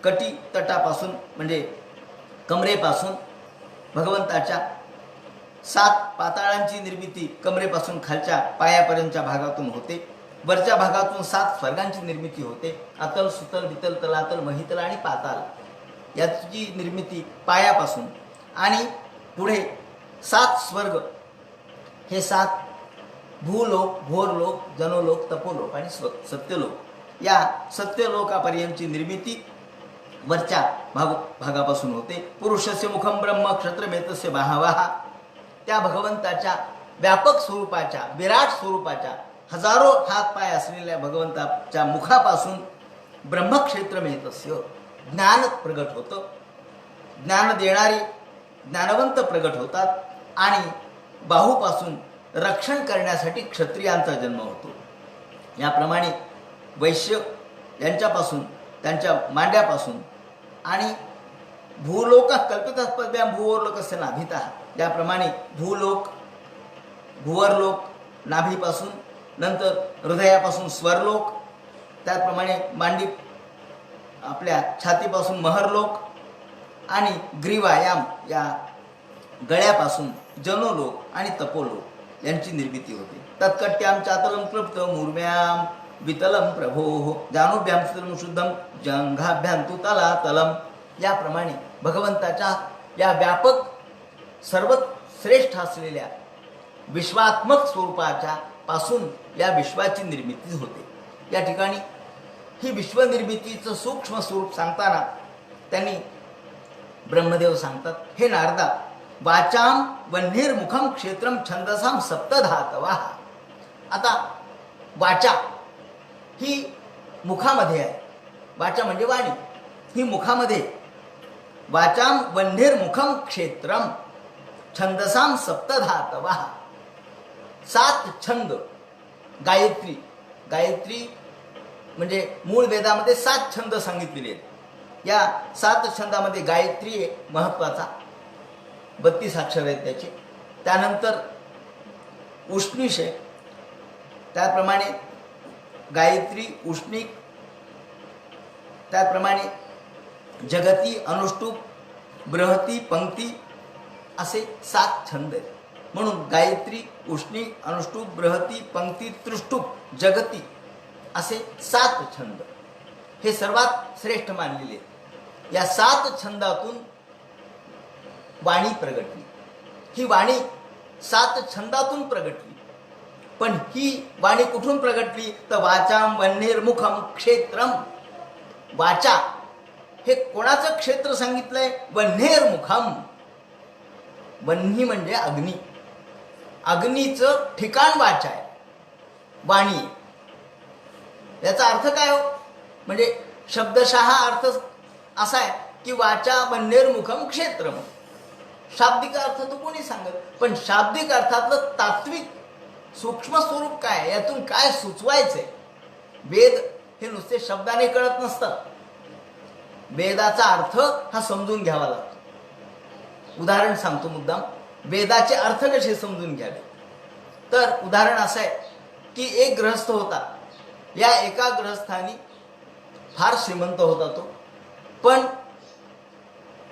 कटी तटापासून म्हणजे कमरेपासून भगवंताच्या 7 पाताळांची निर्मिती कमरेपासून खालच्या पायापर्यंतच्या भागातून होते. वरच्या भागातून 7 स्वर्गांची निर्मिती होते. अतल, सुतल, वितल, तलातल, महितल आणि पाताल याची निर्मिती पायापासून. आणि पुढे 7 स्वर्ग, हे 7 भूलोक, भोरलोक, जनोलोक, तपोलोक आणि सत्यलोक. या सत्यलोकापर्यंतची निर्मिती वरच्या भागापासून होते. पुरुषस्य मुखम ब्रह्म क्षत्रमेतस्य बाहवाः. त्या भगवंताच्या व्यापक स्वरूपाच्या, विराट स्वरूपाच्या, हजारो हात पाय असलेल्या भगवंताच्या मुखापासून ब्रह्मक्षेत्रमेतस्य ज्ञान प्रगट होतं. ज्ञान देणारी ज्ञानवंत प्रगट होतात आणि बाहूपासून रक्षण करण्यासाठी क्षत्रियांचा जन्म होतो. याप्रमाणे वैश्य यांच्यापासून, त्यांच्या मांड्यापासून आणि भूलोक कल्पितस्पद्भ्यां भूवर्लोकस्य नाभितः, ज्याप्रमाणे भूलोक, भुवरलोक नाभीपासून, नंतर हृदयापासून स्वरलोक, त्याचप्रमाणे मांडी आपल्या छातीपासून महरलोक आणि ग्रीवायाम या गळ्यापासून जनोलोक आणि तपोलोक यांची निर्मिती होते. तत्कट्याम चातलम क्लृप्त मूर्म्याम वितलम प्रभो जानुभ्याम शीतलम शुद्धम जंघाभ्याम तु तलातलम. याप्रमाणे भगवंताच्या या व्यापक सर्वश्रेष्ठ असलेल्या विश्वात्मक स्वरूपाच्या पासून या विश्वाची निर्मिती होते. या ठिकाणी ही विश्वनिर्मितीचं सूक्ष्म स्वरूप सांगताना त्यांनी ब्रह्मदेव सांगतात, हे नारदा, वाचाम वह्निर्मुखम क्षेत्रम छंदसाम सप्तधातवा. आता वाचा ही मुखामध्ये आहे. वाचा म्हणजे वाणी. ही मुखामध्ये. वाचाम वह्निर्मुखम क्षेत्रम छंदसाम सप्तधातवा. 7 छंद. गायत्री. गायत्री म्हणजे मूळ वेदामध्ये 7 छंद सांगितलेले आहेत. या 7 छंदामध्ये गायत्री एक महत्त्वाचा, 32 अक्षर आहेत त्याचे. त्यानंतर उष्णीष आहे. त्याप्रमाणे गायत्री, उष्णिक, त्याप्रमाणे जगती, अनुष्टुप, बृहती, पंक्ती असे 7 छंद आहेत. म्हणून गायत्री, उष्णिक, अनुष्टुप, बृहती, पंक्ती, त्रिष्टुप, जगती असे 7 छंद हे सर्वात श्रेष्ठ मानलेले आहेत. या 7 छंदातून वाणी प्रगटली. ही वाणी 7 छंदातून प्रगटली. पण ही वाणी कुठून प्रगटली? तर वाचाम वह्निर्मुखम क्षेत्रम. वाचा हे कोणाचं क्षेत्र सांगितलंय? वह्निर्मुखम. वह्नी म्हणजे अग्नी. अग्नीचं ठिकाण वाचा आहे, वाणी आहे. याचा अर्थ काय हो? म्हणजे शब्दशः अर्थ असा आहे की वाचा वह्निर्मुखम क्षेत्रम. शाब्दिक अर्थ तो कोणी सांगत, पण शाब्दिक अर्थातलं तात्विक सूक्ष्म स्वरूप काय, यातून काय सुचवायचंय. वेद हे नुसते शब्दाने कळत नसतात. वेदाचा अर्थ हा समजून घ्यावा लागतो. उदाहरण सांगतो मुद्दाम. वेदाचे अर्थ कसे समजून घ्यावे, तर उदाहरण असं आहे की एक गृहस्थ होता. या एका गृहस्थानी फार श्रीमंत होता तो. पण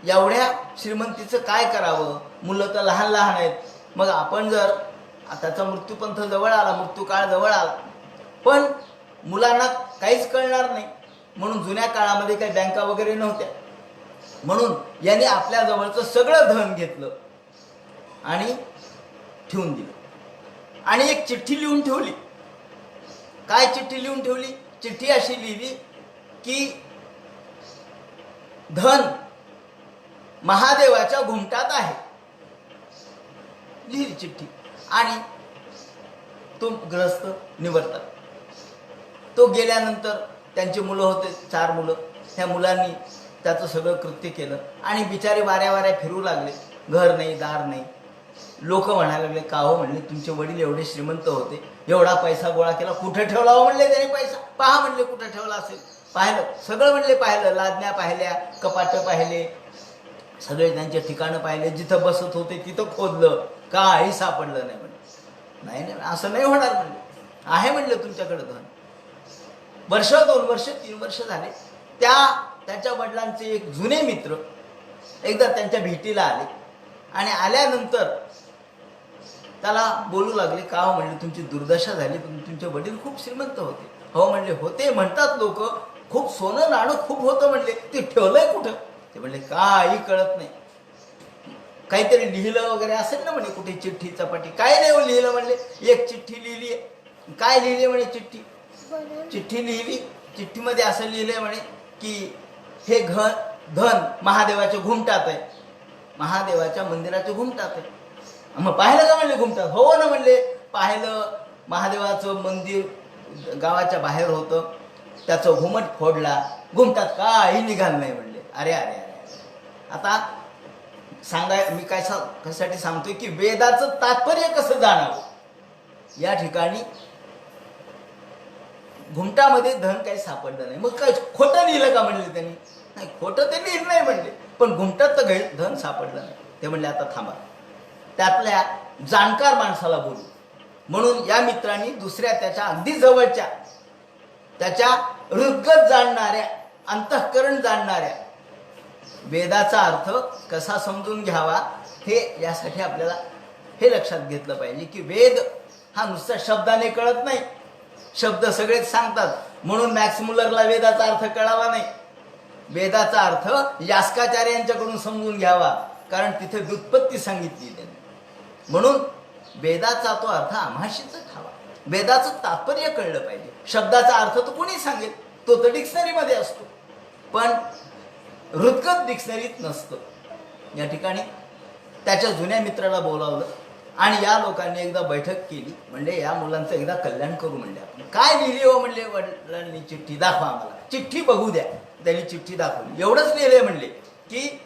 एवढ्या श्रीमंतीचं काय करावं? मुलं तर लहान लहान आहेत. मग आपण जर त्याचा मृत्यूपंथ जवळ आला, मृत्यूकाळ जवळ आला, पण मुलांना काहीच कळणार नाही. म्हणून जुन्या काळामध्ये काही बँका वगैरे नव्हत्या. म्हणून याने आपल्या जवळचं सगळं धन घेतलं आणि ठेवून दिलं. आणि एक चिठ्ठी लिहून ठेवली. काय चिठ्ठी लिहून ठेवली? चिठ्ठी अशी लिहिली की धन महादेवाच्या घुमटात आहे. लिहिली चिठ्ठी. आणि तो ग्रस्त निवर्तात. तो गेल्यानंतर त्यांची मुलं होते, 4 मुलं. त्या मुलांनी त्याचं सगळं कृत्य केलं आणि बिचारे वाऱ्या वाऱ्या फिरू लागले. घर नाही, दार नाही. लोक म्हणायला लागले, का हो म्हणले, तुमचे वडील एवढे श्रीमंत होते, एवढा पैसा गोळा केला, कुठे ठेवला हो म्हणले त्याने पैसा? पहा म्हणले कुठे ठेवला असेल. पाहिलं, सगळं म्हणले पाहिलं. लादण्या पाहिल्या, कपाटं पाहिले, सगळे त्यांचे ठिकाणं पाहिले. जिथं बसत होते तिथं खोदलं, काही सापडलं नाही. म्हणले नाही नाही, असं नाही होणार म्हणले. आहे म्हणलं तुमच्याकडे धन. वर्ष, 2 वर्ष, 3 वर्ष झाले. त्याच्या वडिलांचे एक जुने मित्र एकदा त्यांच्या भेटीला आले आणि आल्यानंतर त्याला बोलू लागले, का हो म्हणले, तुमची दुर्दशा झाली, पण तुमचे वडील खूप श्रीमंत होते. हो म्हणले, होते म्हणतात लोक, खूप सोनं नाणं खूप होतं म्हणले, ते ठेवलंय कुठं? ते म्हणले, काही कळत नाही. काहीतरी लिहिलं वगैरे असेल ना म्हणे, कुठे चिठ्ठी चपाटी. काय नाही लिहिलं म्हणले. एक चिठ्ठी लिहिली. काय लिहिली म्हणे? चिठ्ठी लिहिली. चिठ्ठीमध्ये असं लिहिलंय म्हणे की हे धन महादेवाच्या घुमटात आहे, महादेवाच्या मंदिराच्या घुमटात आहे. मग पाहिलं का म्हणले घुमटात? हो ना म्हणले, पाहिलं. महादेवाचं मंदिर गावाच्या बाहेर होतं, त्याचं घुमट फोडला, घुमटात काही निघालं नाही म्हणले. अरे अरे अरे, आता मी काय कशासाठी सांगतोय की वेदाचं तात्पर्य कसं जाणावं. या ठिकाणी घुमटामध्ये धन काही सापडलं नाही. मग काय खोटं लिहिलं का म्हणले त्यांनी? नाही, खोटं ते लिहिलं नाही म्हणले, पण घुमटात तर धन सापडलं नाही. ते म्हणले आता थांबा, त्यातल्या जाणकार माणसाला बोलू. म्हणून या मित्रांनी दुसऱ्या त्याच्या अगदी जवळच्या, त्याच्या हृदगत जाणणाऱ्या, अंतःकरण जाणणाऱ्या, वेदाचा अर्थ कसा समजून घ्यावा हे यासाठी आपल्याला हे लक्षात घेतलं पाहिजे की वेद हा नुसता शब्दाने कळत नाही. शब्द सगळेच सांगतात, म्हणून मॅक्स मुलरला वेदाचा अर्थ कळावा नाही. वेदाचा अर्थ यास्काचार्यांच्याकडून समजून घ्यावा, कारण तिथे व्युत्पत्ती सांगितली त्यांनी. म्हणून वेदाचा तो अर्थ आम्हाशीच ठावा. वेदाचं तात्पर्य कळलं पाहिजे. शब्दाचा अर्थ तर कोणी सांगेल, तो तर डिक्शनरीमध्ये असतो, पण हृदगत डिक्शनरीत नसतं. या ठिकाणी त्याच्या जुन्या मित्राला बोलावलं आणि या लोकांनी एकदा बैठक केली. म्हणजे या मुलांचं एकदा कल्याण करू म्हणले. आपण काय लिहिली हो म्हणले वडिलांनी चिठ्ठी? दाखवा आम्हाला, चिठ्ठी बघू द्या. त्यांनी चिठ्ठी दाखवली. एवढंच लिहिले म्हणले की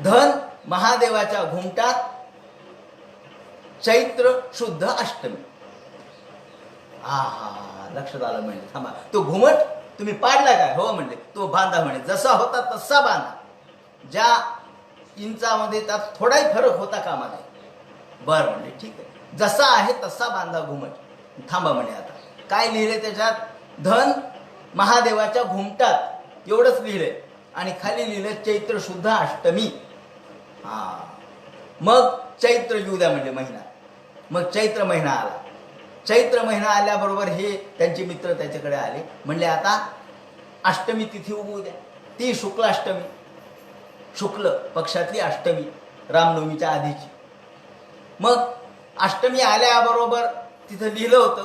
धन महादेवाच्या घुमटात चैत्र शुद्ध अष्टमी. हा लक्षात आलं म्हणले. थांबा, तो घुमट तुम्ही पाडला काय? हो म्हणले. तो बांधा म्हणे, जसा होता तसा बांधा. ज्या इंचामध्ये त्यात थोडाही फरक होता कामा नये. बरं म्हणले, ठीक आहे, जसा आहे तसा बांधा घुमट. थांबा म्हणे, आता काय लिहिले त्याच्यात? धन महादेवाच्या घुमटात, एवढंच लिहिले. आणि खाली लिहिलं चैत्र शुद्ध अष्टमी. हा, मग चैत्र येऊ द्या म्हणजे महिना. मग चैत्र महिना आला. चैत्र महिना आल्याबरोबर हे त्यांचे मित्र त्याच्याकडे आले. म्हणले आता अष्टमी तिथी उगवू द्या. ती शुक्लाष्टमी, शुक्ल पक्षातली अष्टमी, रामनवमीच्या आधीची. मग अष्टमी आल्याबरोबर तिथं लिहिलं होतं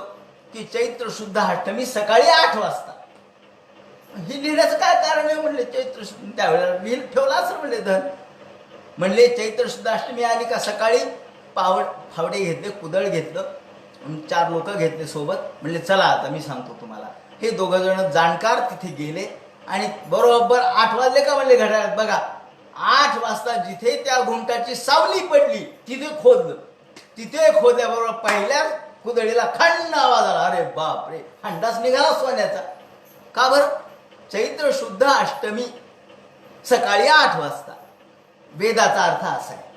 की चैत्र शुद्ध अष्टमी सकाळी 8 वाजता. हे लिहिण्याचं काय कारण आहे म्हणले? चैत्र त्यावेळेला लिहिलं ठेवलं असं म्हणले धन. म्हणले चैत्र शुद्ध अष्टमी आली का सकाळी फावडे घेतले, कुदळ घेतलं, 4 लोक घेतले सोबत. म्हणले चला आता मी सांगतो तुम्हाला. हे 2 जण जाणकार तिथे गेले आणि बरोबर 8 वाजले का म्हणले घड्याळात बघा. 8 वाजता जिथे त्या घुमटाची सावली पडली तिथे खोदलं. तिथे खोदल्याबरोबर पहिल्या कुदळीला खंड आवाज आला. अरे बाप रे, हंडाच निघाला सोन्याचा. का बरं? चैत्र शुद्ध अष्टमी सकाळी 8 वाजता. वेदाचा अर्थ असा आहे.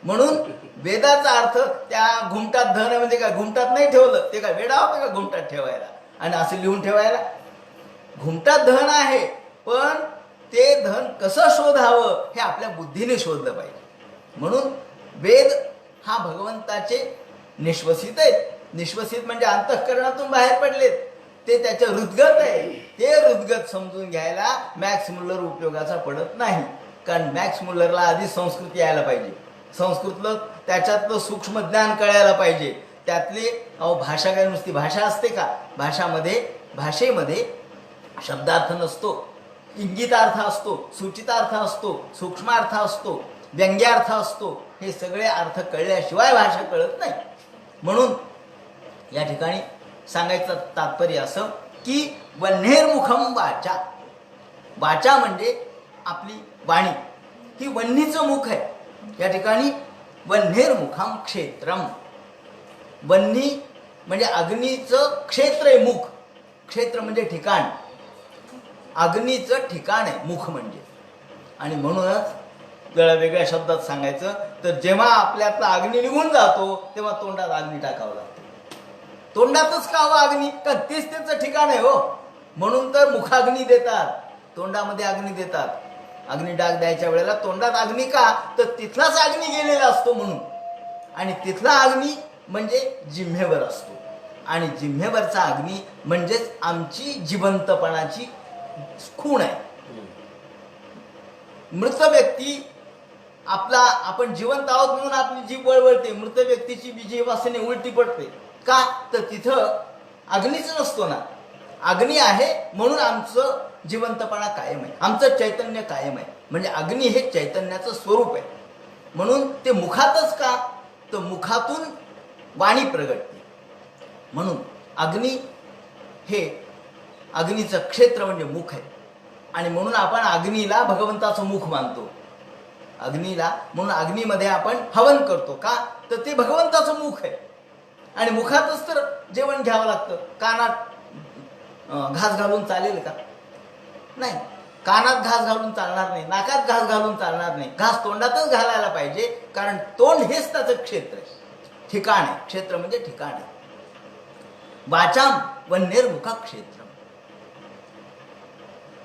म्हणून वेदाचा अर्थ त्या घुमटात धन म्हणजे काय? घुमटात नाही ठेवलं ते काय वेडा होता का घुमटात ठेवायला आणि असं लिहून ठेवायला? घुमटात धन आहे, पण ते धन कसं शोधावं हे आपल्या बुद्धीने शोधलं पाहिजे. म्हणून वेद हा भगवंताचे निश्वसित आहेत. निश्वसित म्हणजे अंतःकरणातून बाहेर पडलेत. ते त्याच्या हृदगत आहे. ते हृदगत समजून घ्यायला मॅक्स मुल्लर उपयोगाचा पडत नाही. कारण मॅक्स मुल्लरला आधी संस्कृत यायला पाहिजे. संस्कृतलं त्याच्यातलं सूक्ष्म ज्ञान कळायला पाहिजे. त्यातली भाषा काय नुसती भाषा असते का? भाषेमध्ये शब्दार्थ नसतो, इंगितार्थ असतो, सूचितार्थ असतो, सूक्ष्मार्थ असतो, व्यंग्यार्थ असतो. हे सगळे अर्थ कळल्याशिवाय भाषा कळत नाही. म्हणून या ठिकाणी सांगायचं तात्पर्य असं की वन्हेर्मुखम वाचा. वाचा म्हणजे आपली वाणी, ही वन्हीचं मुख आहे. या ठिकाणी वन्हेर्मुखम क्षेत्रम. वन्ही म्हणजे अग्नीचं क्षेत्र आहे. मुख, क्षेत्र म्हणजे ठिकाण, अग्नीचं ठिकाण आहे मुख म्हणजे. आणि म्हणूनच जरा वेगळ्या शब्दात सांगायचं तर जेव्हा आपल्यातला अग्नी निघून जातो तेव्हा तोंडात अग्नी टाकावं लागतं. तोंडातच का हवं अग्नी? का तेच त्याचं ठिकाण आहे हो. म्हणून तर मुखाग्नी देतात, तोंडामध्ये अग्नी देतात. अग्नी डाग द्यायच्या वेळेला तोंडात अग्नी का? तर तिथलाच अग्नी गेलेला असतो म्हणून. आणि तिथला अग्नी म्हणजे जिम्हेवर असतो. आणि जिम्हेवरचा अग्नी म्हणजेच आमची जिवंतपणाची खूण आहे. मृत व्यक्ती आपण जिवंत आहोत म्हणून आपली जीभ वळवळते. मृत व्यक्तीची जीभ वासने उलटी पडते. का? तर तिथं अग्नीच नसतो ना. अग्नी आहे म्हणून आमचं जिवंतपणा कायम आहे, आमचं चैतन्य कायम आहे. म्हणजे अग्नी हे चैतन्याचं स्वरूप आहे. म्हणून ते मुखातच का, तर मुखातून वाणी प्रगटते. म्हणून अग्नी हे अग्नीचं क्षेत्र म्हणजे मुख आहे. आणि म्हणून आपण अग्नीला भगवंताचं मुख मानतो. अग्नीला म्हणून अग्नीमध्ये आपण हवन करतो का, तर ते भगवंताचं मुख आहे. आणि मुखातच तर जेवण घ्यावं लागतं. कानात घास घालून चालेल का? नाही. कानात घास घालून चालणार नाही, नाकात घास घालून चालणार नाही. घास तोंडातच घालायला पाहिजे, कारण तोंड हेच त्याचं क्षेत्र आहे, ठिकाण आहे. क्षेत्र म्हणजे ठिकाण आहे. वाचाम वन्यर्मुखा क्षेत्र.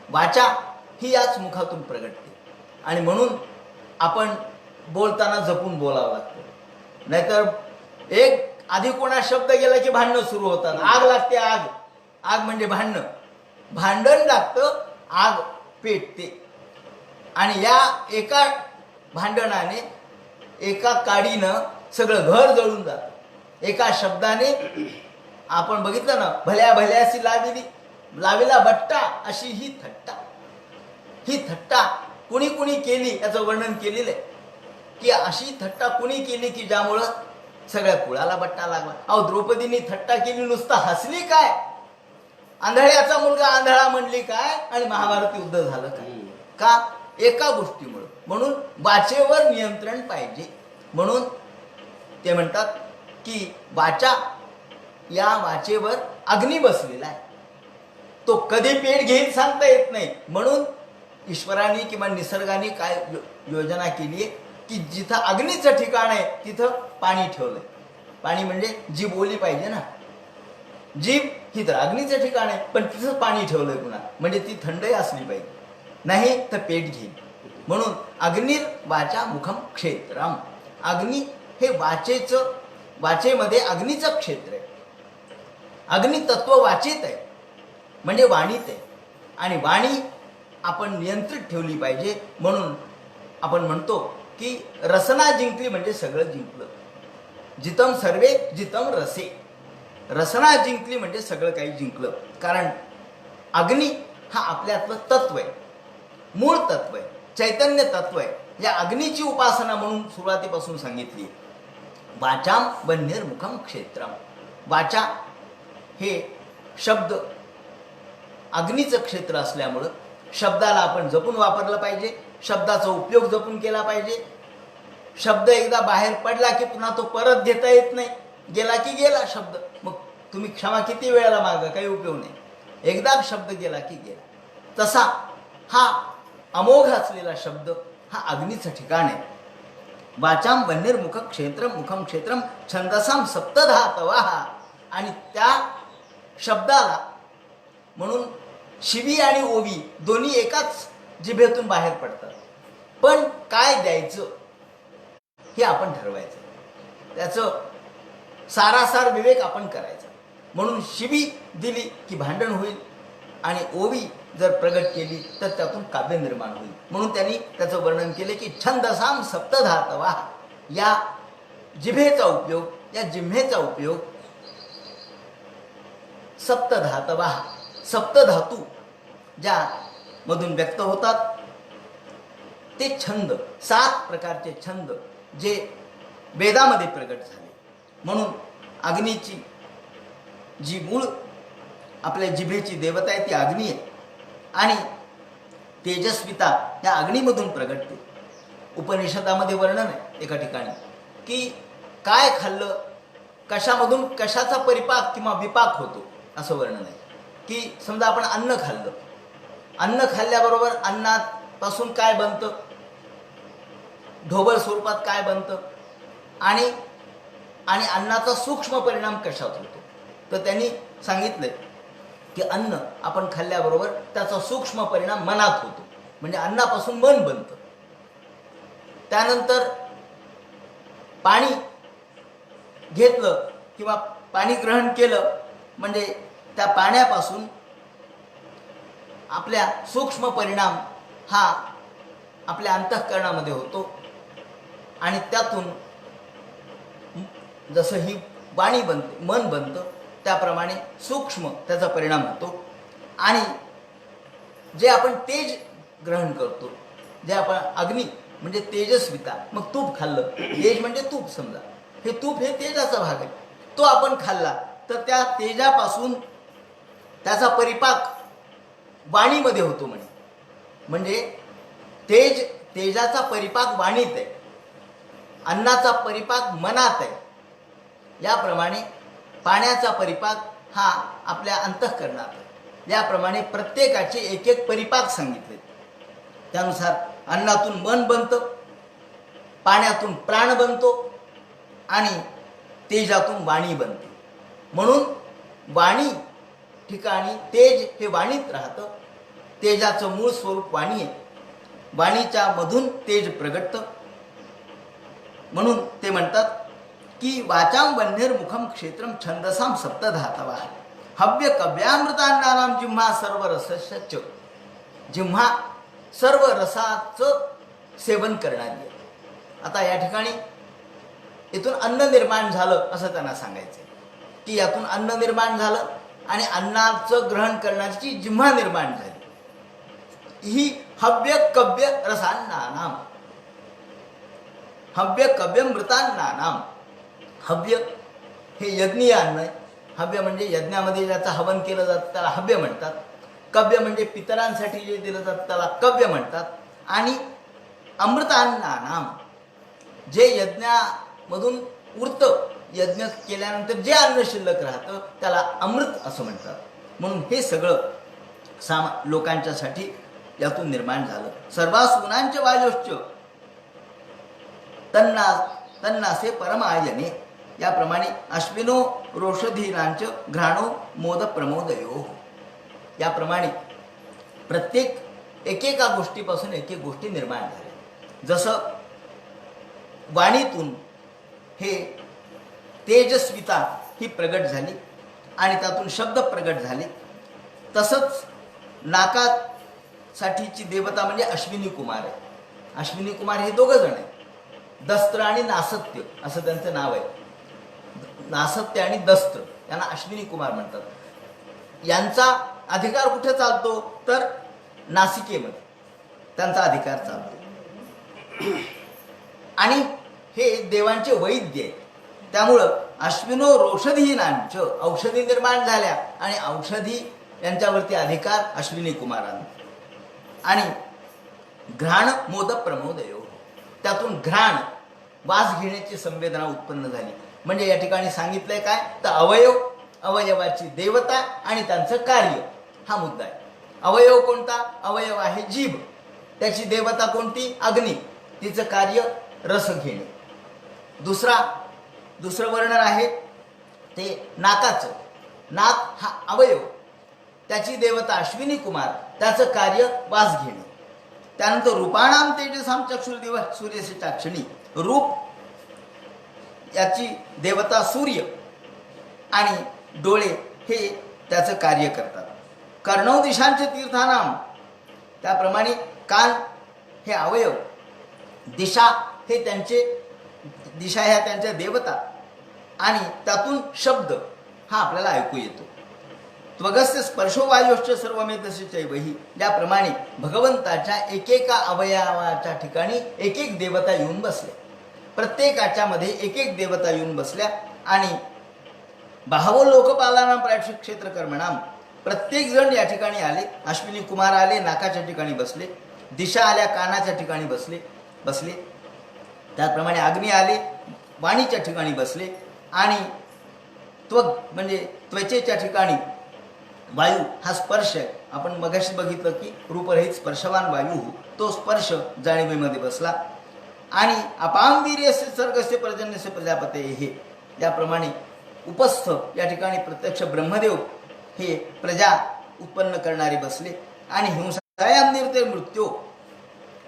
वाचा ही याच मुखातून प्रगटते. आणि म्हणून आपण बोलताना जपून बोलावं लागतं. नाहीतर एक आधी कोणा शब्द गेला की भांडणं सुरू होतात. आग लागते, आग. आग म्हणजे भांडणं. भांडण लागतं, आग पेटते. आणि या एका भांडणाने, एका काडीनं सगळं घर जळून जातं. एका शब्दाने आपण बघितलं ना, भल्या भल्याशी लाविला बट्टा अशी ही थट्टा. ही थट्टा कुणी कुणी केली याचं वर्णन केलेलं आहे, की अशी थट्टा कुणी केली की ज्यामुळं सगळ्या कुळाला बट्टा लागला. अहो, द्रौपदीने थट्टा केली, नुसतं हसली काय, आंधळ्याचा मुलगा आंधळा म्हणली काय, आणि महाभारत युद्ध झालं काय? का? एका गोष्टीमुळं. म्हणून वाचेवर नियंत्रण पाहिजे. म्हणून ते म्हणतात की वाचा, या वाचेवर अग्नी बसलेला आहे. तो कधी पेट घेईल सांगता येत नाही. म्हणून ईश्वराने किंवा निसर्गाने काय योजना केली आहे की जिथं अग्नीचं ठिकाण आहे तिथं पाणी ठेवलंय. पाणी म्हणजे जीभ ओली पाहिजे ना. जीभ ही तर अग्नीचं ठिकाण आहे, पण तिथं पाणी ठेवलंय पुन्हा, म्हणजे ती थंडही असली पाहिजे, नाही तर पेट घेईल. म्हणून अग्निर वाचा मुखम क्षेत्रम. अग्नी हे वाचेमध्ये अग्नीचं क्षेत्र आहे. अग्नी तत्व वाचेत आहे, म्हणजे वाणीत आहे. आणि वाणी आपण नियंत्रित ठेवली पाहिजे. म्हणून आपण म्हणतो की रसना जिंकली म्हणजे सगळं जिंकलं. जितम सर्वे जितम रसे. रसना जिंकली म्हणजे सगळं काही जिंकलं. कारण अग्नी हा आपल्यातलं तत्व आहे, मूळ तत्व आहे, चैतन्य तत्व आहे. या अग्नीची उपासना म्हणून सुरुवातीपासून सांगितली. वाचाम वन्यर्मुखम क्षेत्रम. वाचा हे शब्द अग्नीचं क्षेत्र असल्यामुळं शब्दाला आपण जपून वापरलं पाहिजे. शब्दाचा उपयोग जपून केला पाहिजे. शब्द एकदा बाहेर पडला की पुन्हा तो परत घेता येत नाही. गेला की गेला शब्द. मग तुम्ही क्षमा किती वेळेला मागा, काही उपयोग नाही. एकदा शब्द गेला की गेला. तसा हा अमोघ असलेला शब्द हा अग्नीचं ठिकाण आहे. वाचाम वन्यर्मुख क्षेत्रम मुखम क्षेत्रम छंदसाम सप्तधातवाः. आणि त्या शब्दाला म्हणून शिवी आणि ओवी दोन्ही एकाच जिभेतून बाहेर पडतात. पण काय द्यायचं हे आपण ठरवायचं. त्याचं सारासार विवेक आपण करायचा. म्हणून शिवी दिली की भांडण होईल, आणि ओवी जर प्रगट केली तर त्यातून काव्य निर्माण होईल. म्हणून त्यांनी त्याचं वर्णन केले की छंदसाम सप्तधातवा. या जिभेचा उपयोग, या जिम्हेचा उपयोग सप्तधातवा, सप्तधातू ज्या मधून व्यक्त होतात ते छंद, 7 प्रकारचे छंद जे वेदामध्ये प्रगट झाले. म्हणून अग्नीची जी मूळ आपल्या जिभेची देवता आहे ती अग्नी आहे. आणि तेजस्विता या अग्नीमधून प्रगटते. उपनिषदामध्ये वर्णन आहे एका ठिकाणी की काय खाल्लं, कशामधून कशाचा परिपाक किंवा विपाक होतो, असं वर्णन आहे. की समजा आपण अन्न खाल्लं, अन्न खाल्ल्याबरोबर अन्नापासून काय बनतं, ढोबळ स्वरूपात काय बनतं, आणि अन्नाचा सूक्ष्म परिणाम कशात होतो. तर त्यांनी सांगितलंय की अन्न आपण खाल्ल्याबरोबर त्याचा सूक्ष्म परिणाम मनात होतो, म्हणजे अन्नापासून मन बनतं. त्यानंतर पाणी घेतलं किंवा पाणी ग्रहण केलं म्हणजे त्या पाण्यापासून आपल्या सूक्ष्म परिणाम हा आपल्या अंतःकरणामध्ये होतो. आणि त्यातून जसं ही वाणी बनते, मन बनतं, त्याप्रमाणे सूक्ष्म त्याचा परिणाम होतो. आणि जे आपण तेज ग्रहण करतो, जे आपण अग्नी म्हणजे तेजस्विता, मग तूप खाल्लं, तेज म्हणजे तूप समजा, हे तूप हे तेजाचा भाग आहे, तो आपण खाल्ला तर त्या तेजापासून त्याचा परिपाक वाणीमध्ये होतो म्हणजे तेजाचा परिपाक वाणीत आहे, अन्नाचा परिपाक मनात आहे, याप्रमाणे पाण्याचा परिपाक हा आपल्या अंतःकरणात आहे. याप्रमाणे प्रत्येकाचे एक एक परिपाक सांगितले. त्यानुसार अन्नातून मन बनतं, पाण्यातून प्राण बनतो आणि तेजातून वाणी बनते. म्हणून वाणी ठिकाणी तेज हे वाणीत राहतं. तेजाचं मूळ स्वरूप वाणी आहे, वाणीच्या मधून तेज प्रगटतं. म्हणून ते म्हणतात की वाचाम वन्यर्मुखम क्षेत्रम छंदसाम सप्तधातवा हव्य कव्यामृतान्नानाम जिम्हा सर्व रसश्च. जिम्हा सर्व रसाचं सेवन करणारी आहे. आता या ठिकाणी इथून अन्न निर्माण झालं असं त्यांना सांगायचं की यातून अन्न निर्माण झालं आणि अन्नाचं ग्रहण करण्याची जिम्हा निर्माण झाली. ही हव्य कव्य रसान्नानाम, हव्य कव्य मृतान्नानाम. हव्य हे यज्ञीय अन्न आहे. हव्य म्हणजे यज्ञामध्ये ज्याचं हवन केलं जातं त्याला हव्य म्हणतात. कव्य म्हणजे पितरांसाठी जे दिलं जातं त्याला कव्य म्हणतात. आणि अमृतान्नानाम, जे यज्ञामधून उरतं, यज्ञ केल्यानंतर जे अन्न शिल्लक राहतं त्याला अमृत असं म्हणतात. म्हणून हे सगळं लोकांच्यासाठी यातून निर्माण झालं. सर्वास गुणांचे वायोश्च तन्नासे परमायने. याप्रमाणे अश्विनो रोषधीनांच घ्राणो मोद प्रमोदयो. याप्रमाणे प्रत्येक एकेका गोष्टीपासून एक एक गोष्टी निर्माण झाल्या. जसं वाणीतून हे तेजस्विता ही प्रगट झाली आणि त्यातून शब्द प्रगट झाले, तसंच नाकासाठीची देवता म्हणजे अश्विनी कुमार आहे. अश्विनी कुमार हे दोघं जण आहेत, दस्त्र आणि नासत्य असं त्यांचं नाव आहे. नासत्य आणि दस्त्र यांना अश्विनी कुमार म्हणतात. यांचा अधिकार कुठे चालतो तर नासिकेमध्ये त्यांचा अधिकार चालतो. आणि हे देवांचे वैद्य आहे. त्यामुळं अश्विनो रोषधीनांच, औषधी निर्माण झाल्या आणि औषधी यांच्यावरती अधिकार अश्विनी कुमारांना. आणि घ्राण मोद प्रमोदयो, त्यातून घ्राण वास घेण्याची संवेदना उत्पन्न झाली. म्हणजे या ठिकाणी सांगितलंय काय तर अवयव, अवयवाची देवता आणि त्यांचं कार्य हा मुद्दा आहे. अवयव कोणता? अवयव आहे जीभ, त्याची देवता कोणती? अग्नी, तिचं कार्य रस घेणे. दुसरं वर्णन आहे ते नाकाचं. नाक हा अवयव, त्याची देवता अश्विनी कुमार, त्याचं कार्य वास घेणे. त्यानंतर रूपाणाम तेजसाम चक्षुर्दिव सूर्यसे चाक्षणी. रूप याची देवता सूर्य आणि डोळे हे त्याचं कार्य करतात. कर्णव दिशांचे तीर्थानाम, त्याप्रमाणे कान हे अवयव, दिशा हे त्यांचे, दिशा ह्या त्यांच्या देवता आणि त्यातून शब्द हा आपल्याला ऐकू येतो. त्वगस्य स्पर्शो वायोश्च सर्वमेतस्य चैवही. ज्याप्रमाणे भगवंताच्या एकेका अवयवाच्या ठिकाणी एक एक देवता येऊन बसल्या, प्रत्येकाच्या मध्ये एक एक देवता येऊन बसल्या. आणि बाहवो लोकपालानाम प्रायश्चित क्षेत्र कर्मणाम, प्रत्येक जण या ठिकाणी आले. अश्विनी कुमार आले, नाकाच्या ठिकाणी बसले. दिशा आल्या, कानाच्या ठिकाणी बसले. त्याप्रमाणे अग्नी आले, वाणीच्या ठिकाणी बसले. आणि त्वग म्हणजे त्वचेच्या ठिकाणी वायू हा स्पर्श आहे. आपण मगाशी बघितलं की रूपरहित स्पर्शवान वायू, तो स्पर्श जाणीवेमध्ये बसला. आणि अपाम वीर्यस्य सर्गस्य पर्जन्यस्य प्रजापते हे, याप्रमाणे उपस्थ या ठिकाणी प्रत्यक्ष ब्रह्मदेव हे प्रजा उत्पन्न करणारे बसले. आणि हिंसायाम निर्ते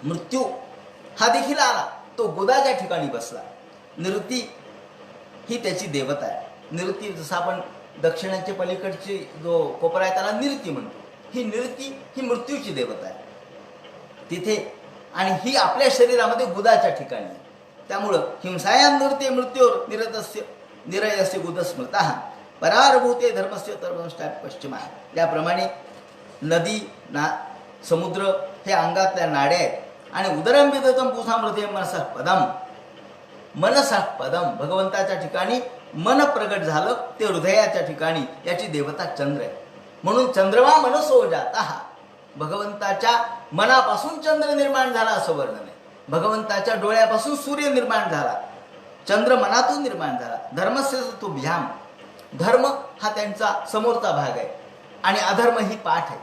मृत्यू हा देखील आला, तो गुदाच्या ठिकाणी बसला. निवृत्ती ही त्याची देवता आहे. निवृत्ती जसं आपण दक्षिणाच्या पलीकडची जो कोपरा आहे त्याला निवृत्ती म्हणतो, ही निवृत्ती ही मृत्यूची देवता आहे तिथे. आणि ही आपल्या शरीरामध्ये गुदाच्या ठिकाणी आहे. त्यामुळं हिंसायाम निवृत्ते मृत्योर निरयस्य गुदस्मृतः परारभूते धर्मस्य तरवंष्टात पश्चिमा. याप्रमाणे नदी समुद्र हे अंगातल्या नाड्या आहेत आणि उदरम विदतम पुसामृते मनसः पदम. मनसः पदम, भगवंताच्या ठिकाणी मन प्रगट झालं ते हृदयाच्या ठिकाणी, याची देवता चंद्र आहे. म्हणून चंद्रमा मनसो जाता, भगवंताच्या मनापासून चंद्र निर्माण झाला असं वर्णन आहे. भगवंताच्या डोळ्यापासून सूर्य निर्माण झाला, चंद्र मनातून निर्माण झाला. धर्मस्य तो भ्याम, धर्म हा त्यांचा समोरचा भाग आहे आणि अधर्म ही पाठ आहे.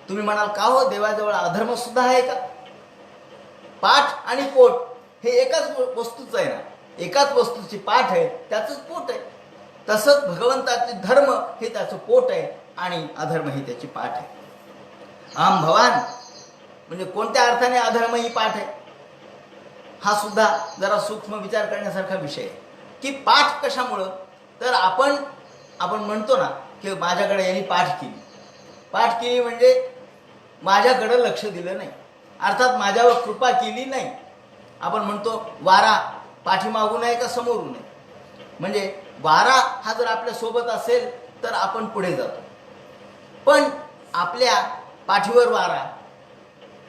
तुम्ही म्हणाल का हो देवाजवळ अधर्म सुद्धा आहे का? पाठ आणि पोट हे एकाच वस्तूचं आहे ना, एकाच वस्तूची पाठ आहे त्याचंच पोट आहे. तसंच भगवंताचे धर्म हे त्याचं पोट आहे आणि अधर्म ही त्याची पाठ आहे. आम भवान म्हणजे कोणत्या अर्थाने अधर्म ही पाठ आहे, हा सुद्धा जरा सूक्ष्म विचार करण्यासारखा विषय आहे. की पाठ कशामुळं, तर आपण म्हणतो ना की माझ्याकडे यांनी पाठ केली म्हणजे माझ्याकडे लक्ष दिलं नाही, अर्थात माझ्यावर कृपा केली नाही. आपण म्हणतो वारा पाठीमागून आहे का समोरून आहे, म्हणजे वारा हा जर आपल्या सोबत असेल तर आपण पुढे जातो, पण आपल्या पाठीवर वारा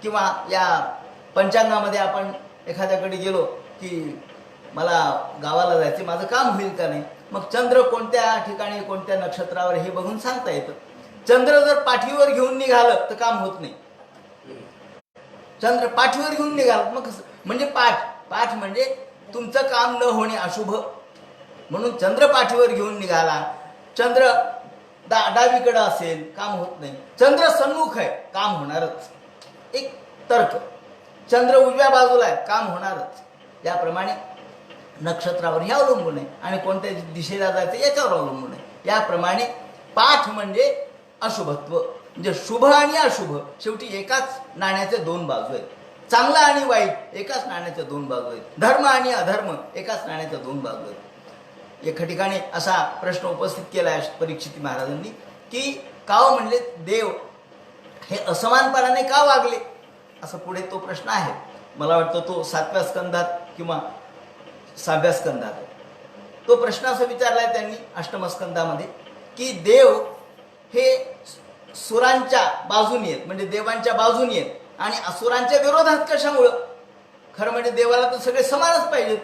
किंवा या पंचांगामध्ये आपण एखाद्याकडे गेलो की मला गावाला जायचे, माझं काम होईल का नाही, मग चंद्र कोणत्या ठिकाणी कोणत्या नक्षत्रावर हे बघून सांगता येतं. चंद्र जर पाठीवर घेऊन निघालं तर काम होत नाही. चंद्र पाठीवर घेऊन निघालं मग म्हणजे पाठ म्हणजे तुमचं काम न होणे अशुभ. म्हणून चंद्र पाठीवर घेऊन निघाला, चंद्र डावीकडे असेल काम होत नाही, चंद्र सन्मुख आहे काम होणारच. एक तर्क, चंद्र उजव्या बाजूला आहे काम होणारच. याप्रमाणे नक्षत्रावर हे अवलंबून आहे आणि कोणत्या दिशेला जायचं याच्यावर अवलंबून आहे. याप्रमाणे पाठ म्हणजे अशुभत्व, म्हणजे शुभ आणि अशुभ शेवटी एकाच नाण्याचे दोन बाजू आहेत. चांगला आणि वाईट एकाच नाण्याच्या दोन बाजू आहेत. धर्म आणि अधर्म एकाच नाण्याच्या दोन बाजू आहेत. एका ठिकाणी असा प्रश्न उपस्थित केला आहे परीक्षित महाराजांनी की का म्हणले देव हे असमानपणाने का वागले, असं पुढे तो प्रश्न आहे. मला वाटतं तो 7व्या स्कंदात किंवा 6व्या स्कंदात तो प्रश्न असा विचारलाय त्यांनी अष्टमस्कंदामध्ये की देव हे सुरांच्या बाजूनी आहेत, म्हणजे देवांच्या बाजूनी आहेत आणि असुरांच्या विरोधात कशामुळं. खरं म्हणजे देवाला तर सगळे समानच पाहिजेत,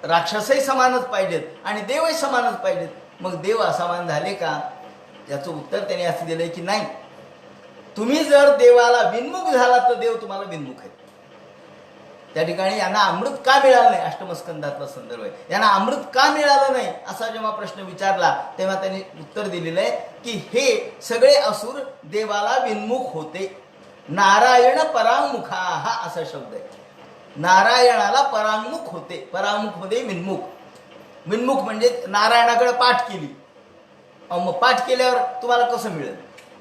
राक्षसही समानच पाहिजेत आणि देवही समानच पाहिजेत. मग देव असमान झाले का, याचं उत्तर त्याने असं दिलंय की नाही, तुम्ही जर देवाला विन्मुख झाला तर देव तुम्हाला विन्मुख आहे. त्या ठिकाणी यांना अमृत का मिळालं नाही, अष्टमस्कंदातला संदर्भ आहे, यांना अमृत का मिळालं नाही असा जेव्हा प्रश्न विचारला तेव्हा त्यांनी उत्तर दिलेलं आहे की हे सगळे असुर देवाला विन्मुख होते. नारायण परांमुखा हा असा शब्द आहे. नारायणाला परांमुख होते, परांमुख मध्ये विन्मुख. विन्मुख म्हणजे नारायणाकडे पाठ केली, मग पाठ केल्यावर तुम्हाला कसं मिळेल.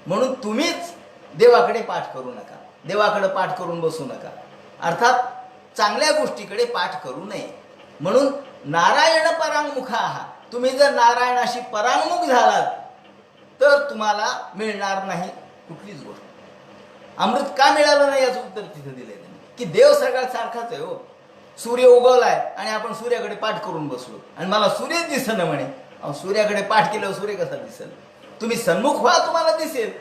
म्हणून तुम्हीच देवाकडे पाठ करू नका, देवाकडे पाठ करून बसू नका, अर्थात चांगल्या गोष्टीकडे पाठ करू नये. म्हणून नारायण परांमुखा, तुम्ही जर नारायणाशी परांमुख झालात तर तुम्हाला मिळणार नाही कुठलीच गोष्ट. अमृत का मिळालं नाही याचं उत्तर तिथे दिलंय त्यांनी की देव सगळ्यात सारखाच आहे हो. सूर्य उगवलाय आणि आपण सूर्याकडे पाठ करून बसलो आणि मला सूर्यच दिसेना म्हणे. सूर्याकडे पाठ केल्यावर सूर्य कसा दिसेल. तुम्ही सन्मुख व्हा तुम्हाला दिसेल.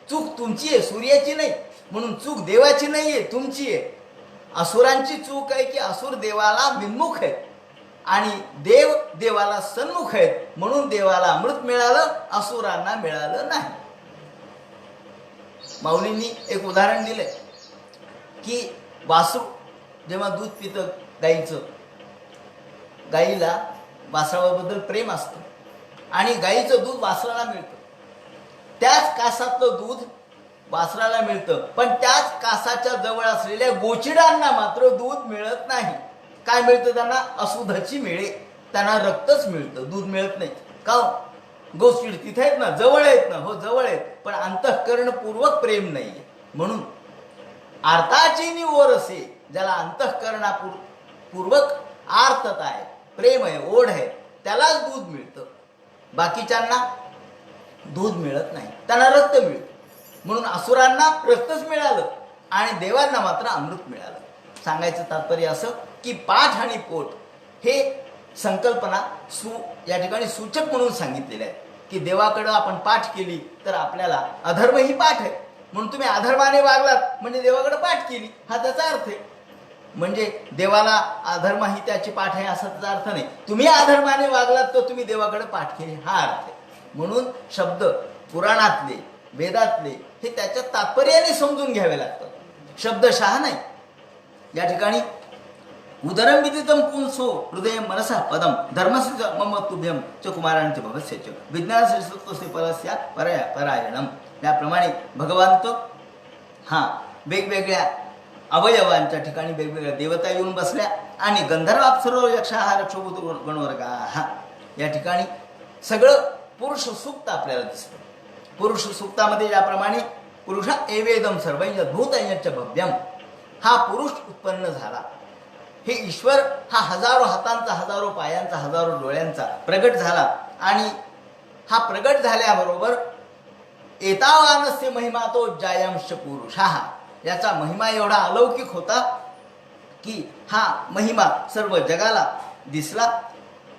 चूक तुमची आहे, सूर्याची नाही. म्हणून चूक देवाची नाहीये, तुमची आहे. असुरांची चूक आहे की असुर देवाला विन्मुख आहेत आणि देव देवाला सन्मुख आहेत, म्हणून देवाला अमृत मिळालं, असुरांना मिळालं नाही. माऊलींनी एक उदाहरण दिलंय की वासरू जेव्हा दूध पितं गाईचं, गाईला वासराबद्दल प्रेम असतं आणि गाईचं दूध वासराला मिळतं. त्याच कासातलं दूध वासराला मिळतं, पण त्याच कासाच्या जवळ असलेल्या गोचिडांना मात्र दूध मिळत नाही. काय मिळतं त्यांना? अशुद्धची मिळे, त्यांना रक्तच मिळतं, दूध मिळत नाही. का? गोचिड तिथे आहेत ना, जवळ आहेत ना, हो जवळ आहेत, पण अंतःकरणपूर्वक प्रेम नाहीये. म्हणून आर्ताची निवोर असे, ज्याला अंतःकरणापूर्वक आर्तता आहे, प्रेम आहे, ओढ आहे, त्यालाच दूध मिळतं. बाकीच्यांना दूध मिळत नाही, त्यांना रक्त मिळतं. म्हणून असुरांना रक्तच मिळालं आणि देवांना मात्र अमृत मिळालं. सांगायचं तात्पर्य असं की पाठ आणि पोट हे संकल्पना या ठिकाणी सूचक म्हणून सांगितलेले आहे की देवाकडं आपण पाठ केली तर आपल्याला, अधर्म ही पाठ आहे, म्हणून तुम्ही अधर्माने वागलात म्हणजे देवाकडे पाठ केली, हा त्याचा अर्थ आहे. म्हणजे देवाला अधर्म ही त्याची पाठ आहे असा त्याचा अर्थ नाही. तुम्ही अधर्माने वागलात तर तुम्ही देवाकडे पाठ केली हा अर्थ आहे. म्हणून शब्द पुराणातले वेदातले हे त्याच्या तात्पर्याने समजून घ्यावे लागतात, शब्दशः नाही. या ठिकाणी उदरम विदितम पुंसो हृदय मनसा पदम धर्मस्य मम तुभ्यम च कुमारांचे भवस्य च विज्ञानस्य सत्वस्य परस्य परायणम. याप्रमाणे भगवान तो वेगवेगळ्या अवयवांच्या ठिकाणी वेगवेगळ्या देवता येऊन बसल्या आणि गंधर्व अप्सरो यक्षाः रक्षोभूत गणवर्गाः या ठिकाणी सगळं पुरुष सूक्त आपल्याला दिसतं. पुरुष सूक्तामध्ये ज्याप्रमाणे पुरुष एवेदम सर्वैर्भूतयच्च भव्यम, हा पुरुष उत्पन्न झाला. हे ईश्वर हा हजारो हातांचा, हजारो पायांचा, हजारो डोळ्यांचा प्रगट झाला आणि हा प्रगट झाल्याबरोबर एतावानस्य महिमा तो जायांश पुरुष, याचा महिमा एवढा अलौकिक होता की हा महिमा सर्व जगाला दिसला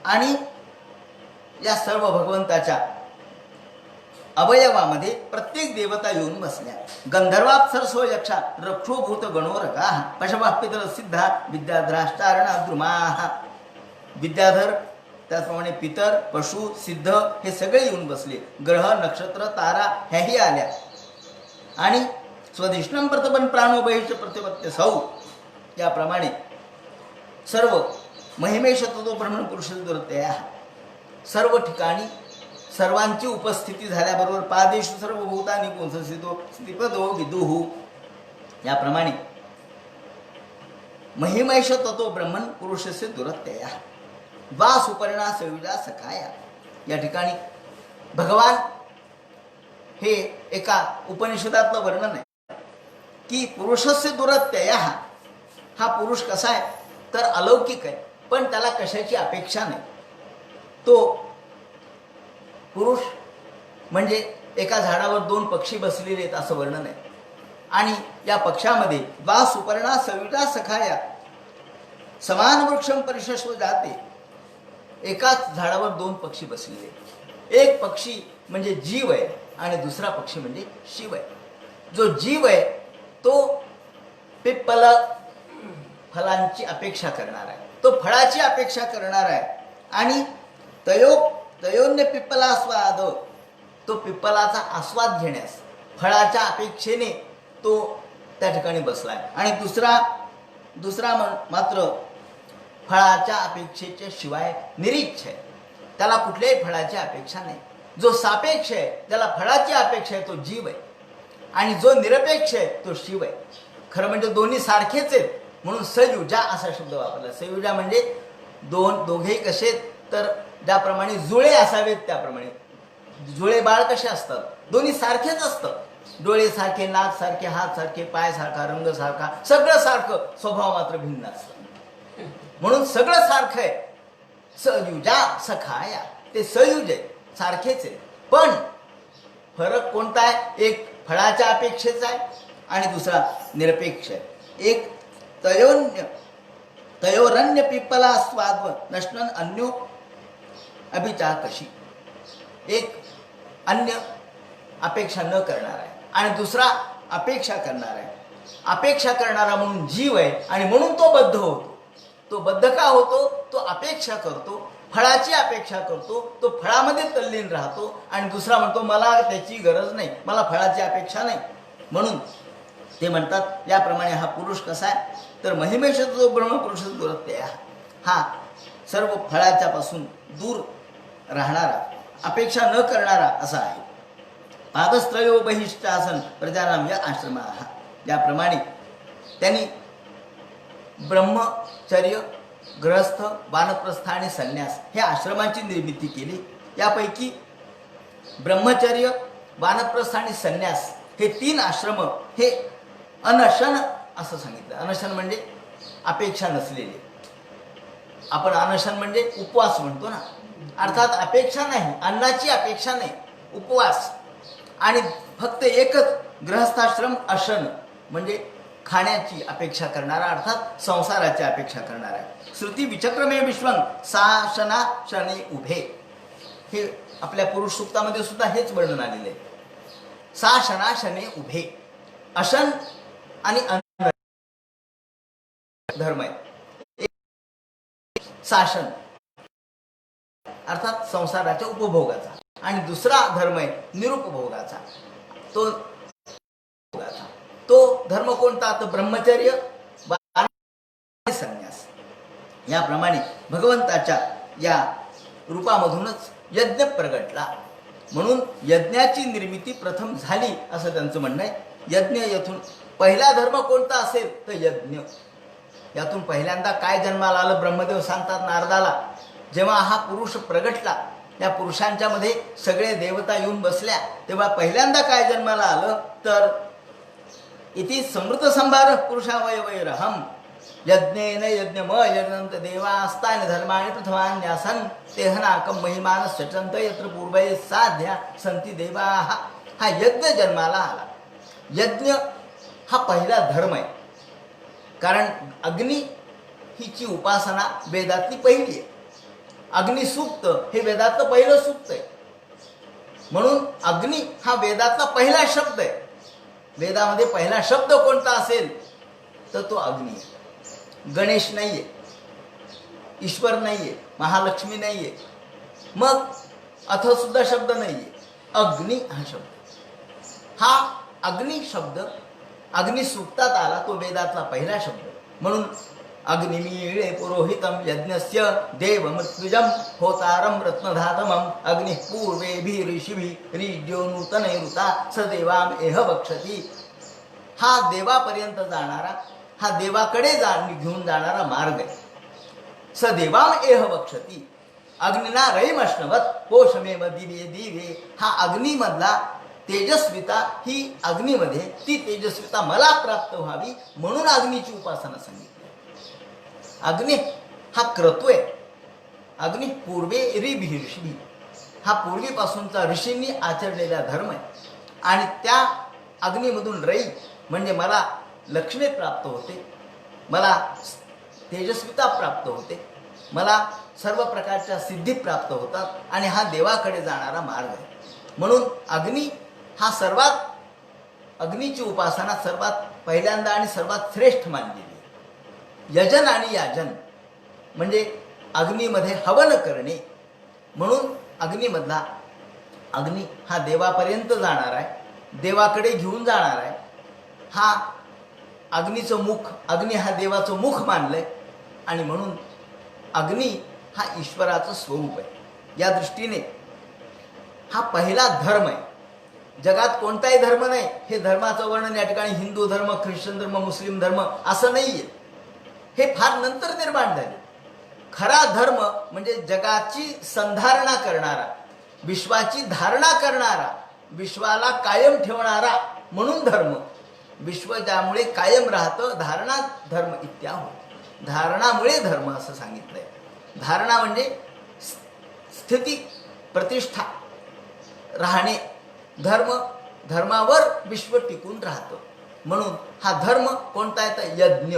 आणि या सर्व भगवंताच्या अवयवामध्ये प्रत्येक देवता येऊन बसल्या. गंधर्वाप्सरसो यक्षा रक्षोभूत गणोरगाः पशवः सिद्धा विद्याधराश्चारणाद्रुमाः. विद्याधर त्याचप्रमाणे पितर, पशु, सिद्ध हे सगळे येऊन बसले. ग्रह, नक्षत्र, तारा ह्याही आल्या आणि स्वधिष्णम प्रतपन प्राणो बहिष्ठ प्रतिपत्य सौ याप्रमाणे सर्व महिमेश तो ब्रह्मण पुरुष दुरतया सर्व ठिकाणी सर्वांची उपस्थिती झाल्याबरोबर पादेषु सर्व भूतानि पुंससितो स्थिपदो विदुहु याप्रमाणे महिमेश ततो ब्रह्मण पुरुषस्य दुरत्यया वा सुपर्णा सयुजा सखाया. या ठिकाणी भगवान हे एका उपनिषदातलं वर्णन आहे की पुरुषस्य दुरत्यया, हा पुरुष कसा आहे तर अलौकिक आहे, पण त्याला कशाची अपेक्षा नाही. तो पुरुष म्हणजे एका झाडावर दोन पक्षी बसलेले आहेत असं वर्णन आहे आणि या पक्षामध्ये वा सुपर्णा सविता सखाया समान वृक्षम परिशस्व जाते. एकाच झाडावर दोन पक्षी बसलेले, एक पक्षी म्हणजे जीव आहे आणि दुसरा पक्षी म्हणजे शिव आहे. जो जीव आहे तो पिप्पल फलांची अपेक्षा करणार आहे, तो फळाची अपेक्षा करणार आहे आणि तयोन्य पिप्पलास्वाद, तो पिप्पलाचा आस्वाद घेण्यास फळाच्या अपेक्षेने तो त्या ठिकाणी बसलाय. आणि दुसरा मात्र फळाच्या अपेक्षेच्या शिवाय निरीच्छ आहे, त्याला कुठल्याही फळाची अपेक्षा नाही. जो सापेक्ष आहे त्याला फळाची अपेक्षा आहे तो जीव आहे आणि जो निरपेक्ष आहे तो शिव आहे. खरं म्हणजे दोन्ही सारखेच आहेत म्हणून सयुजा असा शब्द वापरला. सयुजा म्हणजे दोघेही कसे तर ज्याप्रमाणे जुळे असावेत त्याप्रमाणे. जुळे बाळ कसे असतात, दोन्ही सारखेच असतात. डोळे सारखे, नाक सारखे, हात सारखे, पाय सारखा, रंग सारखा, सगळं सारखं, स्वभाव मात्र भिन्न असतात. म्हणून सगळं सारखं आहे. सयुजा सखाया, ते सयुज आहे, सारखेच आहे, पण फरक कोणता आहे? एक फळाच्या अपेक्षेचा आहे आणि दुसरा निरपेक्ष आहे. एक तयोरन्य पिप्पला स्वाद नष्टन अन्यो अभिचा कशी, एक अन्य अपेक्षा न करणार आहे आणि दुसरा अपेक्षा करणार आहे. अपेक्षा करणारा म्हणून जीव आहे आणि म्हणून तो बद्ध होतो. तो बद्ध का होतो? तो अपेक्षा करतो, फळाची अपेक्षा करतो, तो फळामध्ये तल्लीन राहतो आणि दुसरा म्हणतो मला त्याची गरज नाही, मला फळाची अपेक्षा नाही. म्हणून ते म्हणतात याप्रमाणे हा पुरुष कसा आहे तर महिमेश जो ब्रह्मपुरुष दुरत्य हा सर्व फळाच्या पासून दूर राहणारा, अपेक्षा न करणारा असा आहे. पादस्त्रयो बहिष्टासन प्रजानाम या आश्रमा, याप्रमाणे त्यांनी ब्रह्मचर्य, गृहस्थ, वानप्रस्थ आणि संन्यास ह्या आश्रमांची निर्मिती केली. यापैकी ब्रह्मचर्य, वानप्रस्थ आणि संन्यास हे 3 आश्रम हे अनशन असं सांगितलं. अनशन म्हणजे अपेक्षा नसलेले. आपण अनशन म्हणजे उपवास म्हणतो ना, अर्थात अपेक्षा नाही, अन्नाची अपेक्षा नाही, उपवास. आणि फक्त एकच गृहस्थाश्रम अशन म्हणजे खाण्याची अपेक्षा करणारा, अर्थात संसाराची अपेक्षा करणारा. श्रुती विचक्रमे विश्वं साशना शनी उभे, हे आपल्या पुरुष सूक्तामध्ये सुद्धा हेच वर्णन आलेले आहे. साशनाशने उभे. अशन आणि अन्न धर्म आहे. साशन अर्थात संसाराच्या उपभोगाचा, आणि दुसरा धर्म आहे निरुपभोगाचा. तो धर्म कोणता? तर ब्रह्मचर्य आणि संन्यास. याप्रमाणे भगवंताच्या या रूपामधूनच यज्ञ प्रगटला. म्हणून यज्ञाची निर्मिती प्रथम झाली असं त्यांचं म्हणणं आहे. यज्ञ येथून पहिला धर्म कोणता असेल तर यज्ञ. यातून पहिल्यांदा काय जन्माला आलं? ब्रह्मदेव सांगतात नारदाला, जेव्हा हा पुरुष प्रगटला, या पुरुषांच्या मध्ये सगळे देवता येऊन बसल्या, तेव्हा पहिल्यांदा काय जन्माला आलं तर इति समृत संभार पुरुषावयवैरहम यज्ञेन यज्ञम यजंत देवास्तान धर्माणि प्रथमान्यासन तेहनाकम महिमान सचंत यत्र पूर्वये साध्या संती देवाः. हा यज्ञ जन्माला आला. यज्ञ हा पहिला धर्म आहे, कारण अग्नी हिची उपासना वेदातली पहिली आहे. अग्निसूक्त हे वेदातलं पहिलं सूक्त आहे. म्हणून अग्नी हा वेदातला पहिला शब्द आहे. वेदामध्ये पहिला शब्द कोणता असेल तर तो अग्नी आहे. गणेश नाहीये, ईश्वर नाहीये, महालक्ष्मी नाहीये, मग अथ सुद्धा शब्द नाहीये. अग्नी हा शब्द, हा अग्नी शब्द अग्निसूक्तात आला, तो वेदातला पहिला शब्द. म्हणून अग्निमीळे पुरोहितम यज्ञस्य देवमृत्युजम होतारम रत्नधातमम अग्नि पूर्वेभि ऋषिभि ऋज्यो नूतनैरुता सदेवाम एह बक्षती. हा देवापर्यंत जाणारा, हा देवाकडे घेऊन जाणारा मार्ग आहे. सदेवाम एह बक्षती अग्निना रैमश्नवत पोषमेव दिवे दिवे. हा अग्निमधला तेजस्विता, ही अग्निमध्ये ती तेजस्विता मला प्राप्त व्हावी म्हणून अग्नीची उपासना सांगितली. अग्नि हा क्रतू आहे. अग्नि पूर्वे ऋषी ऋषी, हा पूर्वीपासूनचा ऋषींनी आचरलेला धर्म आहे. आणि त्या अग्निमधून रई म्हणजे मला लक्ष्मी प्राप्त होते, मला तेजस्विता प्राप्त होते, मला सर्व प्रकारच्या सिद्धी प्राप्त होतात, आणि हा देवाकडे जाणारा मार्ग आहे. म्हणून अग्नी हा सर्वात, अग्नीची उपासना सर्वात पहिल्यांदा आणि सर्वात श्रेष्ठ मानलेली आहे. यजन आणि याजन म्हणजे अग्नीमध्ये हवन करणे. म्हणून अग्निमधला अग्नी हा देवापर्यंत जाणार आहे, देवाकडे घेऊन जाणार आहे. हा अग्नीचं मुख, अग्नी हा देवाचं मुख मानलंय, आणि म्हणून अग्नी हा ईश्वराचं स्वरूप आहे. या दृष्टीने हा पहिला धर्म आहे. जगात कोणताही धर्म नाही, हे धर्माचं वर्णन या ठिकाणी हिंदू धर्म, ख्रिश्चन धर्म, मुस्लिम धर्म असं नाहीये. हे फार नंतर निर्माण झाले. खरा धर्म म्हणजे जगाची संधारणा करणारा, विश्वाची धारणा करणारा, विश्वाला कायम ठेवणारा म्हणून धर्म. विश्व ज्यामुळे कायम राहतं, धारणा धर्म इत्याहो. धारणामुळे धर्म असं सांगितलंय. धारणा म्हणजे स्थिती, प्रतिष्ठा, राहणे. धर्म, धर्मावर विश्व टिकून राहतं. म्हणून हा धर्म कोणता आहे तर यज्ञ.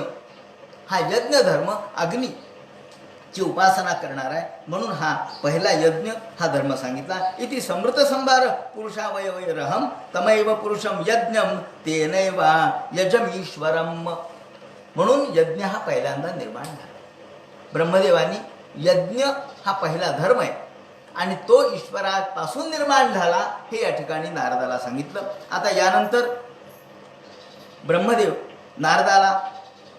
हा यज्ञ धर्म अग्नीची उपासना करणार आहे. म्हणून हा पहिला यज्ञ हा धर्म सांगितला. इति समृत संभार पुरुषावयवैरहम तमैव पुरुषम यज्ञम तेनैव यजमीश्वरम. म्हणून यज्ञ हा पहिल्यांदा निर्माण झाला. ब्रह्मदेवानी यज्ञ हा पहिला धर्म आहे आणि तो ईश्वरापासून निर्माण झाला हे या ठिकाणी नारदाला सांगितलं. आता यानंतर ब्रह्मदेव नारदाला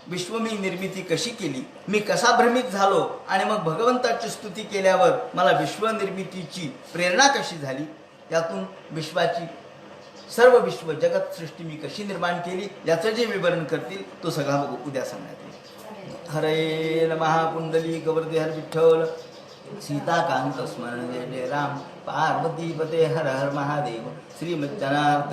विश्वमी निर्मिती कशी केली, मी कसा भ्रमित झालो, आणि मग भगवंताची स्तुती केल्यावर मला विश्वनिर्मितीची प्रेरणा कशी झाली, यातून विश्वाची सर्व विश्व जगत सृष्टी मी कशी निर्माण केली याचं जे विवरण करतील तो सगळा उद्या सांगण्यात येईल. हरे नमः. कुंडली गवर्धे हर विठ्ठल. सीताकांत स्मरण जय जय राम. पार्वतीपते हर हर महादेव. श्रीमज्जनार्दन.